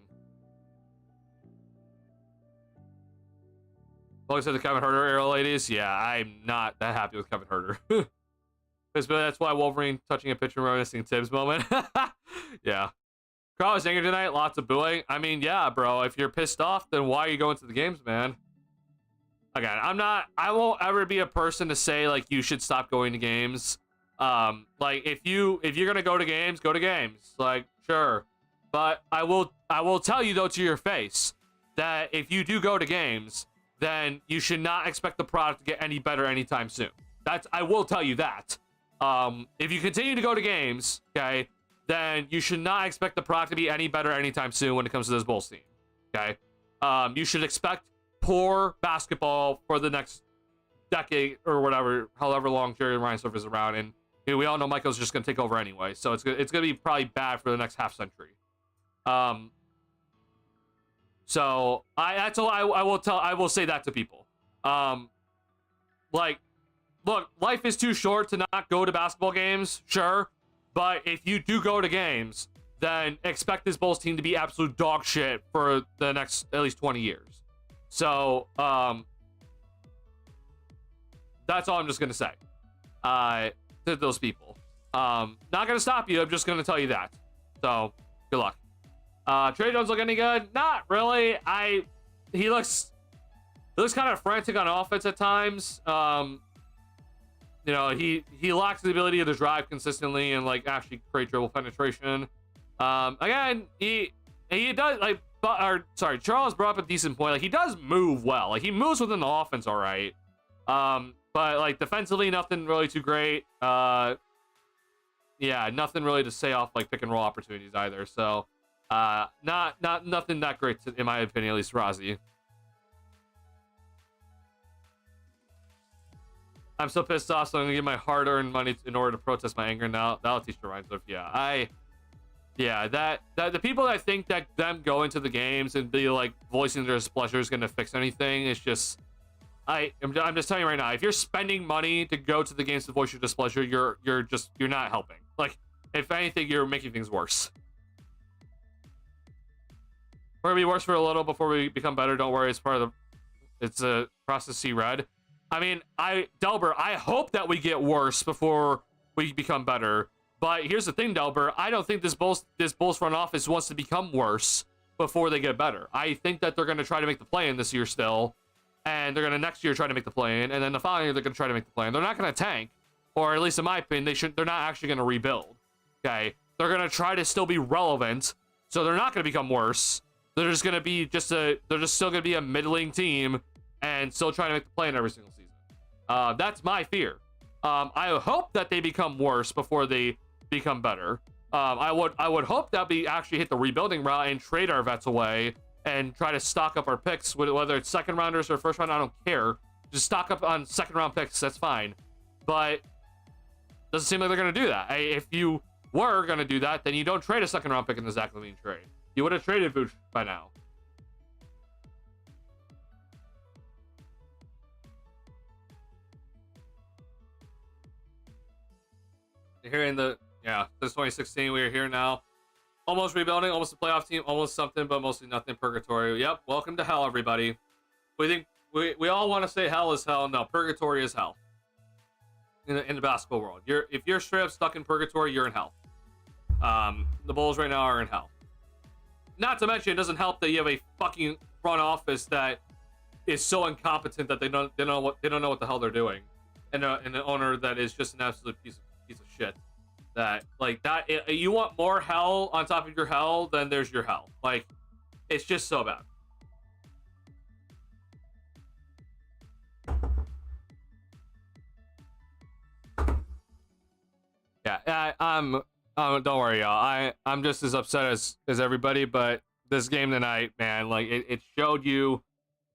Like I said, the Kevin Huerter era, ladies. Yeah, I'm not that happy with Kevin Huerter. Because that's why Wolverine touching a pitcher reminiscing Tibbs moment. Yeah. Carl was angry tonight. Lots of booing. I mean, yeah, bro. If you're pissed off, then why are you going to the games, man? Again, I won't ever be a person to say like you should stop going to games. Like if you're gonna go to games, go to games. Like, sure. But I will tell you though to your face that if you do go to games, then you should not expect the product to get any better anytime soon. I will tell you that. If you continue to go to games, okay, then you should not expect the product to be any better anytime soon when it comes to this Bulls team. Okay? You should expect poor basketball for the next decade or whatever, however long Jerry Reinsdorf is around. And you know, we all know Michael's just going to take over anyway. So it's going to be probably bad for the next half century. So that's all I will say that to people. Like, look, life is too short to not go to basketball games, sure. But if you do go to games, then expect this Bulls team to be absolute dog shit for the next at least 20 years. So, that's all I'm just going to say to those people. Not going to stop you. I'm just going to tell you that. So, good luck. Trey Jones look any good? Not really. He looks kind of frantic on offense at times. You know, he lacks the ability to drive consistently and like actually create dribble penetration. Again, he does like, Charles brought up a decent point. Like, he does move well. Like, he moves within the offense all right. But like defensively, nothing really too great. Yeah, nothing really to say off like pick and roll opportunities either. So, nothing that great in my opinion, at least Rozzy. I'm so pissed off, so I'm gonna give my hard-earned money in order to protest my anger. Now that'll teach the Reinsdorf. Yeah, that the people that think that them going to the games and be like voicing their displeasure is gonna fix anything is just, I'm just telling you right now, if you're spending money to go to the games to voice your displeasure, you're not helping. Like, if anything, you're making things worse. We're gonna be worse for a little before we become better. Don't worry, it's a process. See red. I mean, Delbert, I hope that we get worse before we become better. But here's the thing, Delbert. I don't think this Bulls front office wants to become worse before they get better. I think that they're going to try to make the play-in this year still. And they're going to next year try to make the play-in. And then the following year, they're going to try to make the play-in. They're not going to tank. Or at least in my opinion, they're not actually going to rebuild. Okay? They're going to try to still be relevant. So they're not going to become worse. They're just going to be they're just still going to be a middling team. And still trying to make the play-in every single season. That's my fear. I hope that they become worse before they become better. I would hope that we actually hit the rebuilding route and trade our vets away and try to stock up our picks, whether it's second rounders or first round. I don't care. Just stock up on second round picks. That's fine. But doesn't seem like they're gonna do that. If you were gonna do that, then you don't trade a second round pick in the Zach LaVine trade. You would have traded Vooch by now. Here in the since 2016, we are here now. Almost rebuilding, almost a playoff team, almost something, but mostly nothing. Purgatory. Yep. Welcome to hell, everybody. We think we all want to say hell is hell. No, purgatory is hell. In the basketball world, if you're straight up stuck in purgatory, you're in hell. The Bulls right now are in hell. Not to mention, it doesn't help that you have a fucking front office that is so incompetent that they don't know what the hell they're doing, and an owner that is just an absolute piece of shit. That like that you want more hell on top of your hell, then there's your hell. Like, it's just so bad. Yeah, don't worry, y'all. I'm just as upset as everybody, but this game tonight, man, like it showed you,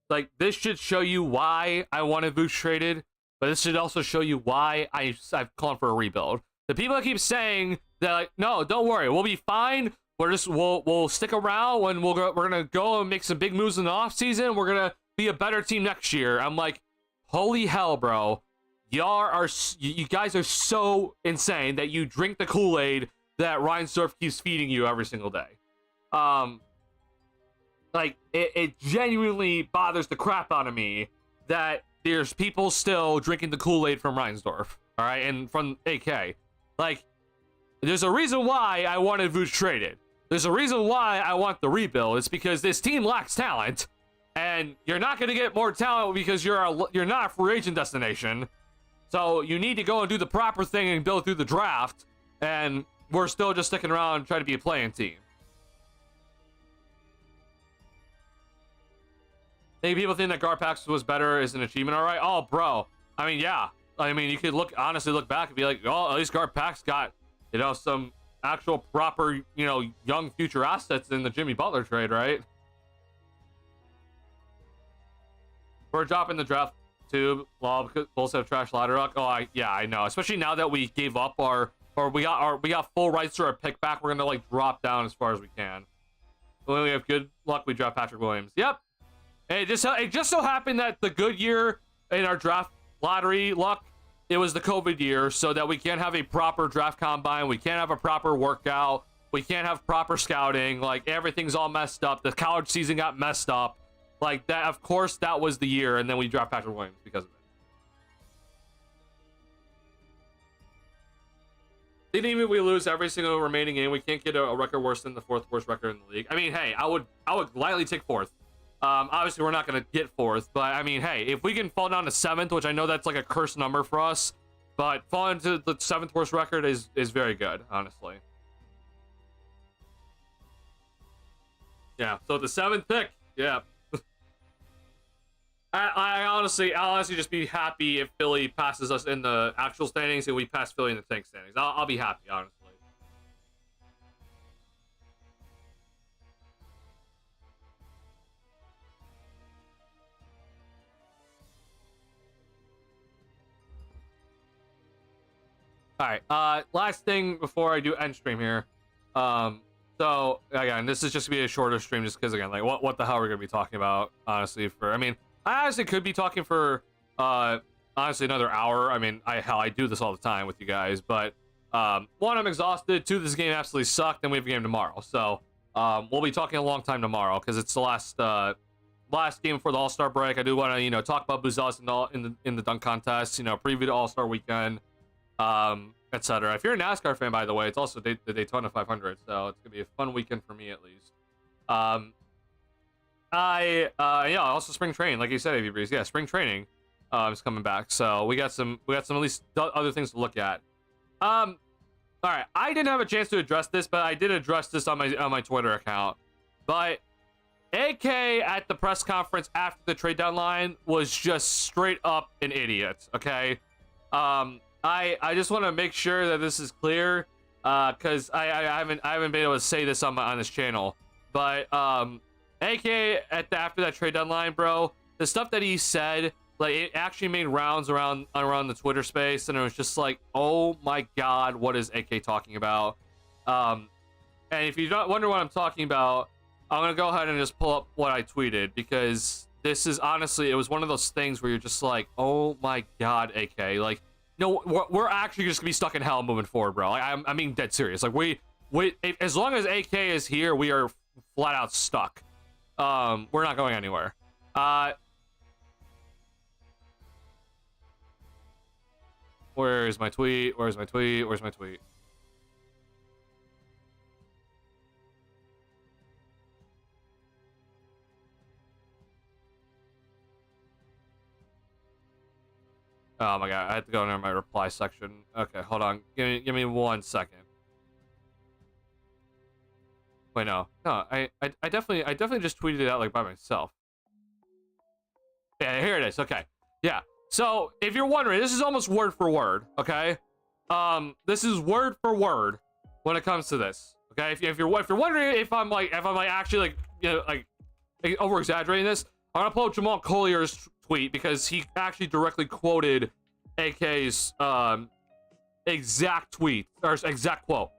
like, this should show you why I wanted Vooch traded, but this should also show you why I've called for a rebuild. The people that keep saying that, like, no, don't worry, we'll be fine. We'll stick around when we're gonna go and make some big moves in the offseason. We're gonna be a better team next year. I'm like, holy hell, bro. You guys are so insane that you drink the Kool-Aid that Reinsdorf keeps feeding you every single day. Like, it genuinely bothers the crap out of me that there's people still drinking the Kool-Aid from Reinsdorf, all right, and from AK. Like, there's a reason why I wanted Vooch traded. There's a reason why I want the rebuild. It's because this team lacks talent, and you're not going to get more talent because you're not a free agent destination. So you need to go and do the proper thing and build through the draft, and we're still just sticking around and trying to be a playing team. Maybe people think that Garpax was better is an achievement, all right? Oh, bro. I mean, yeah. I mean, you could honestly look back and be like, oh, at least Garpax got, some actual proper, young future assets in the Jimmy Butler trade, right? We're dropping the draft tube, because Bulls have trash ladder luck. Oh, I know. Especially now that we gave up we got full rights to our pick back. We're gonna drop down as far as we can. When we have good luck, we draft Patrick Williams. Yep. And it just so happened that the good year in our draft lottery luck, it was the COVID year, so that we can't have a proper draft combine. We can't have a proper workout. We can't have proper scouting. Like, everything's all messed up. The college season got messed up. Like, that, of course, that was the year, and then we draft Patrick Williams because of it. Even if we lose every single remaining game, we can't get a record worse than the fourth worst record in the league. I mean, hey, I would gladly take fourth. Obviously, we're not going to get fourth, but I mean, hey, if we can fall down to seventh, which I know that's like a cursed number for us, but falling to the seventh worst record is very good, honestly. Yeah, so the seventh pick, yeah. I'll honestly just be happy if Philly passes us in the actual standings and we pass Philly in the tank standings. I'll be happy, honestly. All right. Last thing before I do end stream here. So again, this is just gonna be a shorter stream, just because again, like, what the hell are we gonna be talking about? Honestly, I honestly could be talking for honestly another hour. I mean, I do this all the time with you guys, but one, I'm exhausted. Two, this game absolutely sucked, and we have a game tomorrow. So we'll be talking a long time tomorrow because it's the last game before the All-Star break. I do want to talk about Buzelis in the dunk contest. Preview the All-Star weekend. Etc. If you're a NASCAR fan, by the way, it's also the Daytona 500, so it's gonna be a fun weekend for me at least. Also spring training, like you said, AV Breeze. Yeah, spring training is coming back, so we got some at least other things to look at. All right, I didn't have a chance to address this, but I did address this on my Twitter account. But AK at the press conference after the trade deadline was just straight up an idiot. Okay. I just want to make sure that this is clear. because I haven't been able to say this on this channel, but AK after that trade deadline, bro, the stuff that he said, like, it actually made rounds around the Twitter space, and it was just like, oh my god, what is AK talking about? And if you don't wonder what I'm talking about, I'm gonna go ahead and just pull up what I tweeted, because this is honestly, it was one of those things where you're just like, oh my god, AK, like, no, we're actually just gonna be stuck in hell moving forward, bro. Like, I'm being dead serious. Like, we as long as AK is here, we are flat out stuck. We're not going anywhere. Where's my tweet? Where's my tweet? Where's my tweet? Oh my god, I had to go into my reply section. Okay, hold on. Give me 1 second. Wait, no. No, I definitely just tweeted it out, like, by myself. Yeah, here it is. Okay. Yeah. So, if you're wondering, this is almost word for word, okay? This is word for word when it comes to this. Okay? If you're wondering if I'm actually, like, you know, like over exaggerating this, I'm gonna pull up Jamal Collier's tweet, because he actually directly quoted AK's exact tweet, or exact quote.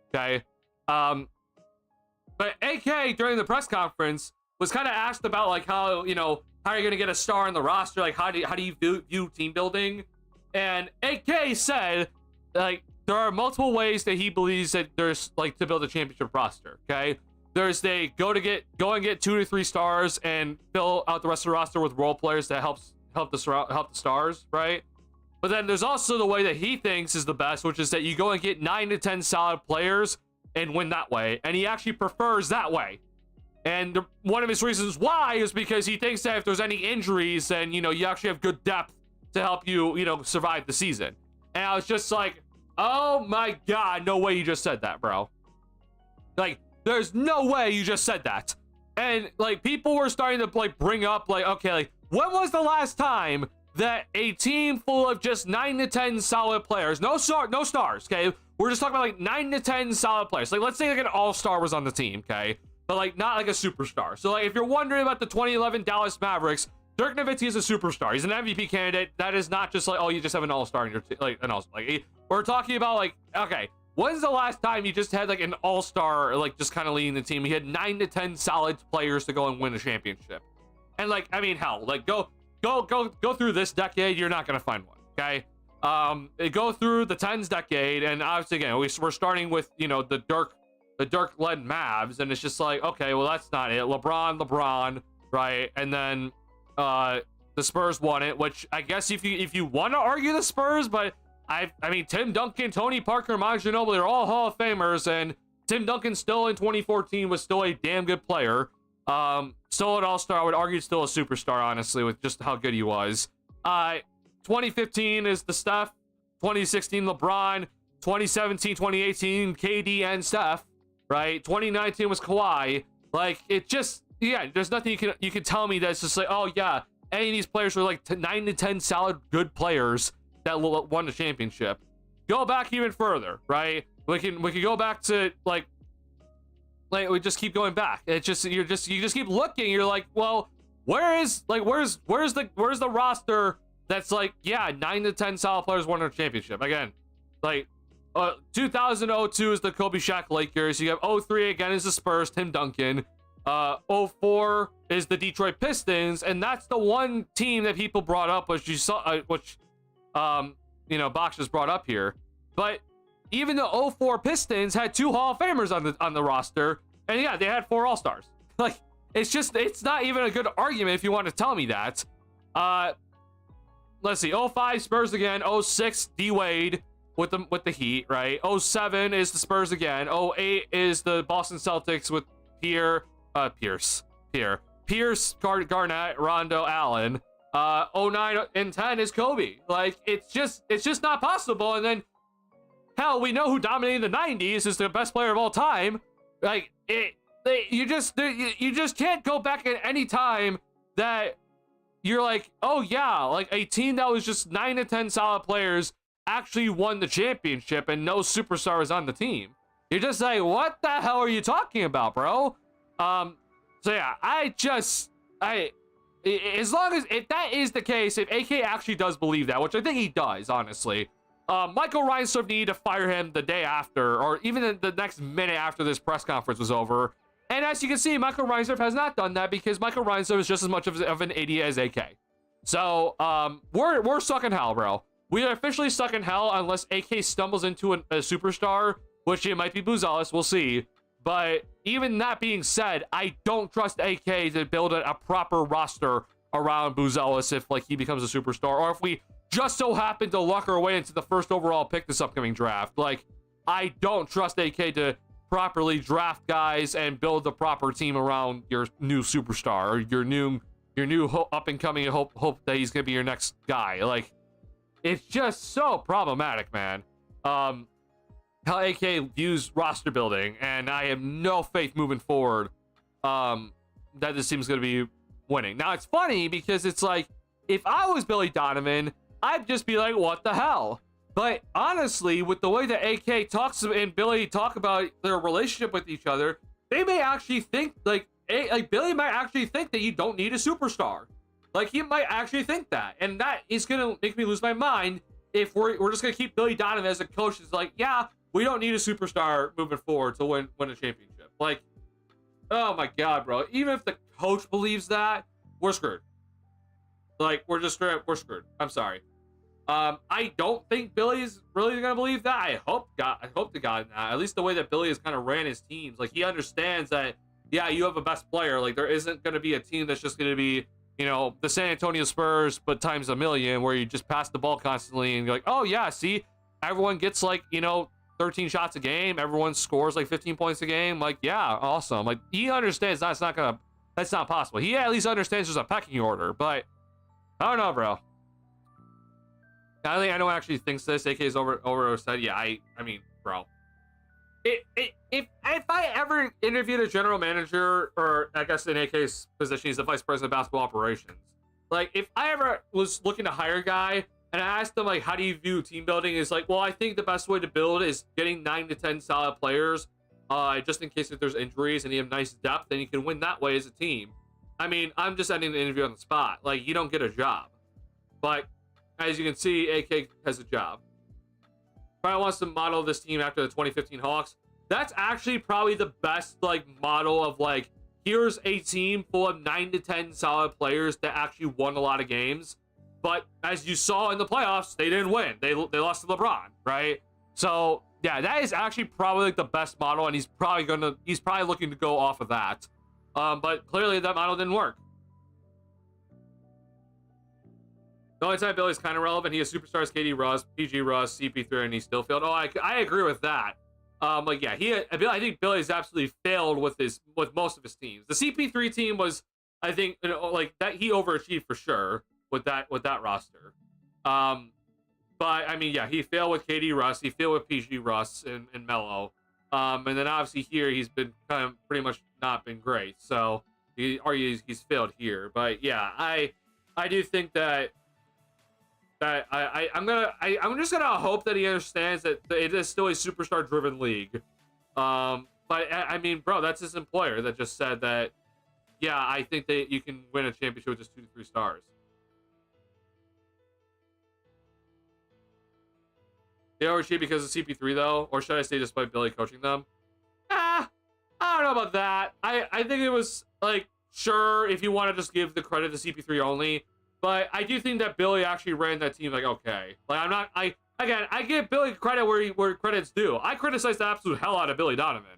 Okay? But AK during the press conference was kind of asked about, like, how, you know, how are you gonna get a star in the roster? Like, how do you view team building? And AK said, like, there are multiple ways that he believes that there's, like, to build a championship roster. Okay, there's they go and get 2 to 3 stars and fill out the rest of the roster with role players that help the stars, right? But then there's also the way that he thinks is the best, which is that you go and get 9 to 10 solid players and win that way. And he actually prefers that way. And one of his reasons why is because he thinks that if there's any injuries, then, you know, you actually have good depth to help you, you know, survive the season. And I was just like, oh my god, no way you just said that, bro. Like, there's no way you just said that. And, like, people were starting to, like, bring up, like, okay, like, when was the last time that a team full of just 9 to 10 solid players, no stars, okay? We're just talking about, like, 9 to 10 solid players. Like, let's say, like, an all-star was on the team, okay? But, like, not like a superstar. So, like, if you're wondering about the 2011 Dallas Mavericks, Dirk Nowitzki is a superstar. He's an MVP candidate. That is not just like, oh, you just have an all-star in your team. Like, an all-star. Like, we're talking about, like, okay, when's the last time you just had, like, an all-star, like, just kind of leading the team? He had 9 to 10 solid players to go and win a championship. And, like, I mean, hell, like, go through this decade, you're not gonna find one, okay? Go through the 10s decade, and obviously, again, we're starting with, you know, the Dirk-led Mavs, and it's just like, okay, well, that's not it. LeBron, right? And then the Spurs won it, which I guess if you want to argue the Spurs, but I mean, Tim Duncan, Tony Parker, Manu Ginobili, they're all Hall of Famers, and Tim Duncan still in 2014 was still a damn good player. Still an all-star. I would argue still a superstar, honestly, with just how good he was. 2015 is the Steph, 2016 LeBron, 2017, 2018 KD and Steph, right? 2019 was Kawhi. Like, it just, yeah, there's nothing you can tell me that's just like, oh yeah, any of these players were like 9 to 10 solid good players that won the championship. Go back even further, right? We can go back to like we just keep going back. It's just you just keep looking. You're like, well, where's the roster that's like, yeah, 9 to 10 solid players won a championship again? Like 2002 is the Kobe Shaq Lakers. You have 03 again is the Spurs, Tim Duncan. 04 is the Detroit Pistons, and that's the one team that people brought up, which you saw, you know, Box just brought up here. But even the 04 Pistons had 2 Hall of Famers on the roster, and yeah, they had 4 All-Stars. Like, it's not even a good argument if you want to tell me that. Let's see, 05 Spurs again, 06 D-Wade with the Heat, right? 07 is the Spurs again, 08 is the Boston Celtics with Pierce, Garnett, Rondo, Allen. 09 and 10 is Kobe. Like, it's just not possible. And then, hell, we know who dominated the 90s is the best player of all time. Like, you just can't go back at any time that you're like, oh yeah, like a team that was just 9 to 10 solid players actually won the championship and no superstar is on the team. You're just like, what the hell are you talking about, bro? So yeah, as long as, if that is the case, if AK actually does believe that, which I think he does, honestly, Michael Reinsdorf needed to fire him the day after, or even in the next minute after this press conference was over. And as you can see, Michael Reinsdorf has not done that because Michael Reinsdorf is just as much of an idiot as AK. So, we're stuck in hell, bro. We are officially stuck in hell unless AK stumbles into a superstar, which it might be Buzelis, we'll see. But even that being said, I don't trust AK to build a proper roster around Buzelis if, like, he becomes a superstar, or if we just so happen to luck our way into the first overall pick this upcoming draft. Like, I don't trust AK to properly draft guys and build the proper team around your new superstar, or your new up and coming hope that he's gonna be your next guy. Like, it's just so problematic, man. How AK views roster building, and I have no faith moving forward that this team's gonna be winning. Now, it's funny because it's like, if I was Billy Donovan, I'd just be like, what the hell? But honestly, with the way that AK talks and Billy talk about their relationship with each other, they may actually think, like Billy might actually think that you don't need a superstar. Like, he might actually think that. And that is gonna make me lose my mind if we're just gonna keep Billy Donovan as a coach. It's like, yeah, we don't need a superstar moving forward to win a championship. Like, oh my god, bro. Even if the coach believes that, we're screwed. Like, we're screwed. I'm sorry. I don't think Billy's really gonna believe that. I hope to God not. At least the way that Billy has kind of ran his teams. Like, he understands that, yeah, you have a best player. Like, there isn't gonna be a team that's just gonna be, you know, the San Antonio Spurs, but times a million, where you just pass the ball constantly and you're like, oh yeah, see, everyone gets, like, you know, 13 shots a game, everyone scores like 15 points a game. Like, yeah, awesome. Like, he understands that's not possible. He at least understands there's a pecking order, but I don't know, bro. I think anyone actually thinks this. AK is over said, yeah, I mean, bro. If I ever interviewed a general manager, or I guess in AK's position, he's the vice president of basketball operations. Like, if I ever was looking to hire a guy and I asked them, like, how do you view team building? Is like, well, I think the best way to build is getting 9 to 10 solid players, just in case if there's injuries and you have nice depth, and you can win that way as a team. I mean, I'm just ending the interview on the spot. Like, you don't get a job. But as you can see, AK has a job. Probably wants to model this team after the 2015 Hawks. That's actually probably the best, like, model of, like, here's a team full of 9 to 10 solid players that actually won a lot of games. But as you saw in the playoffs, they didn't win. They lost to LeBron, right? So yeah, that is actually probably, like, the best model, and he's probably looking to go off of that. But clearly that model didn't work. The only time Billy's kind of relevant, he has superstars KD Russ, PG Russ, CP3, and he still failed. Oh, I agree with that. Like, yeah, I think Billy's absolutely failed with most of his teams. The CP3 team was, I think, you know, like, that he overachieved for sure with that roster. But I mean, yeah, he failed with KD Russ, he failed with PG Russ and Melo. And then obviously here he's been kind of pretty much not been great. So he's failed here. But yeah, I do think that I'm just gonna hope that he understands that it is still a superstar driven league. But I mean, bro, that's his employer that just said that, yeah, I think that you can win a championship with just 2 to 3 stars. They overachieved because of CP3 though, or should I say despite Billy coaching them? I don't know about that. I think it was, like, sure, if you want to just give the credit to CP3 only. But I do think that Billy actually ran that team, like, okay. Like, I give Billy credit where credit's due. I criticize the absolute hell out of Billy Donovan.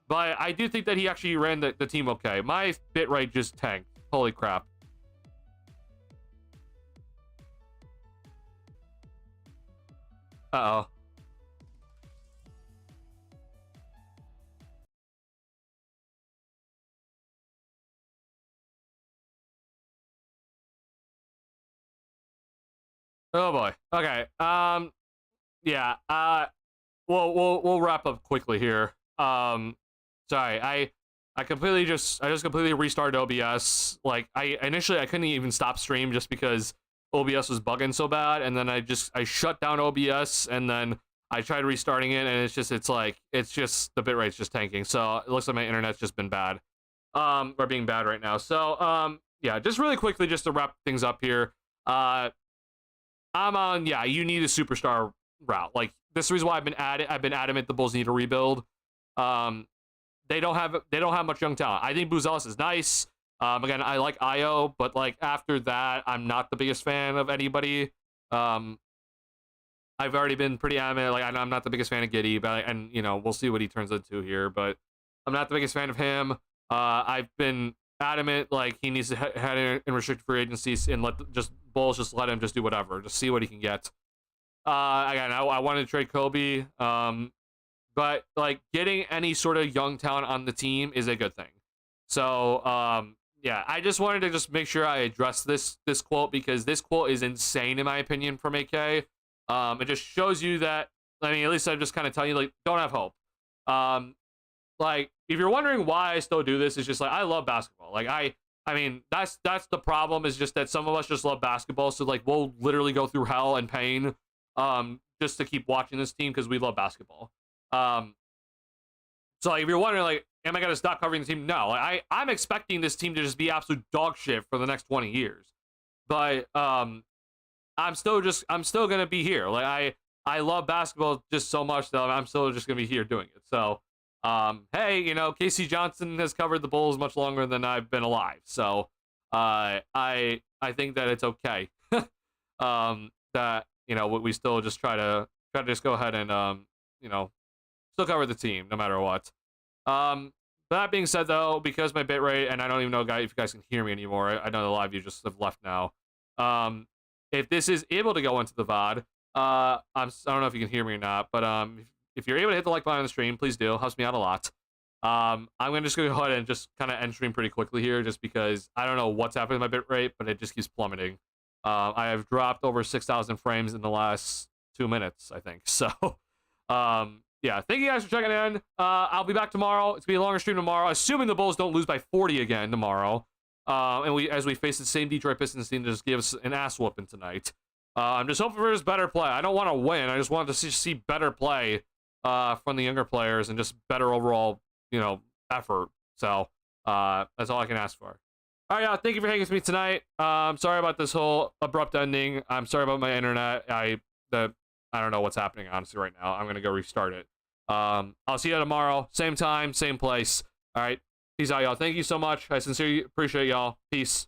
But I do think that he actually ran the team okay. My bitrate just tanked. Holy crap. Uh-oh. Oh boy. Okay. Yeah. We'll wrap up quickly here. Sorry. I just completely restarted OBS. Like, initially I couldn't even stop stream just because, OBS was bugging so bad, and then I shut down OBS, and then I tried restarting it, and it's just the bitrate's just tanking. So it looks like my internet's just been bad, or being bad right now. So yeah, just really quickly, just to wrap things up here. I'm on, yeah, you need a superstar route. Like, this is the reason why I've been adamant the Bulls need to rebuild. They don't have much young talent. I think Buzelis is nice. Again, I like Io, but like after that, I'm not the biggest fan of anybody. I've already been pretty adamant. Like, I'm not the biggest fan of Giddey, but and you know, we'll see what he turns into here. But I'm not the biggest fan of him. I've been adamant like he needs to head in restricted free agencies and Bulls just let him just do whatever, just see what he can get. Again, I wanted to trade Kobe, but like getting any sort of young talent on the team is a good thing. So yeah, I just wanted to just make sure I address this quote, because this quote is insane in my opinion from AK. It just shows you that, I mean, at least I'm just kind of telling you, like, don't have hope. Like, if you're wondering why I still do this, it's just like, I love basketball. Like, I mean, that's the problem, is just that some of us just love basketball, so like we'll literally go through hell and pain just to keep watching this team because we love basketball. So like, if you're wondering, like, am I gonna stop covering the team? No, I'm expecting this team to just be absolute dog shit for the next 20 years. But I'm still gonna be here. Like, I love basketball just so much that I'm still just gonna be here doing it. So hey, you know, Casey Johnson has covered the Bulls much longer than I've been alive. So I think that it's okay. That, you know, we still just try to just go ahead and you know, still cover the team no matter what. That being said, though, because my bitrate, and I don't even know if you guys can hear me anymore. I know a lot of you just have left now. If this is able to go into the VOD, I don't know if you can hear me or not, but if you're able to hit the like button on the stream, please do. It helps me out a lot. I'm gonna just go ahead and just kind of end stream pretty quickly here, just because I don't know what's happening with my bitrate, but it just keeps plummeting. I have dropped over 6,000 frames in the last 2 minutes, I think. So, yeah, thank you guys for checking in. I'll be back tomorrow. It's gonna be a longer stream tomorrow, assuming the Bulls don't lose by 40 again tomorrow. And as we face the same Detroit Pistons team to just give us an ass whooping tonight. I'm just hoping for just better play. I don't want to win. I just want to see better play from the younger players and just better overall, you know, effort. So that's all I can ask for. All right, thank you for hanging with me tonight. I'm sorry about this whole abrupt ending. I'm sorry about my internet. I don't know what's happening, honestly, right now. I'm gonna go restart it. I'll see you tomorrow, same time, same place. All right, peace out, y'all. Thank you so much. I sincerely appreciate y'all. Peace.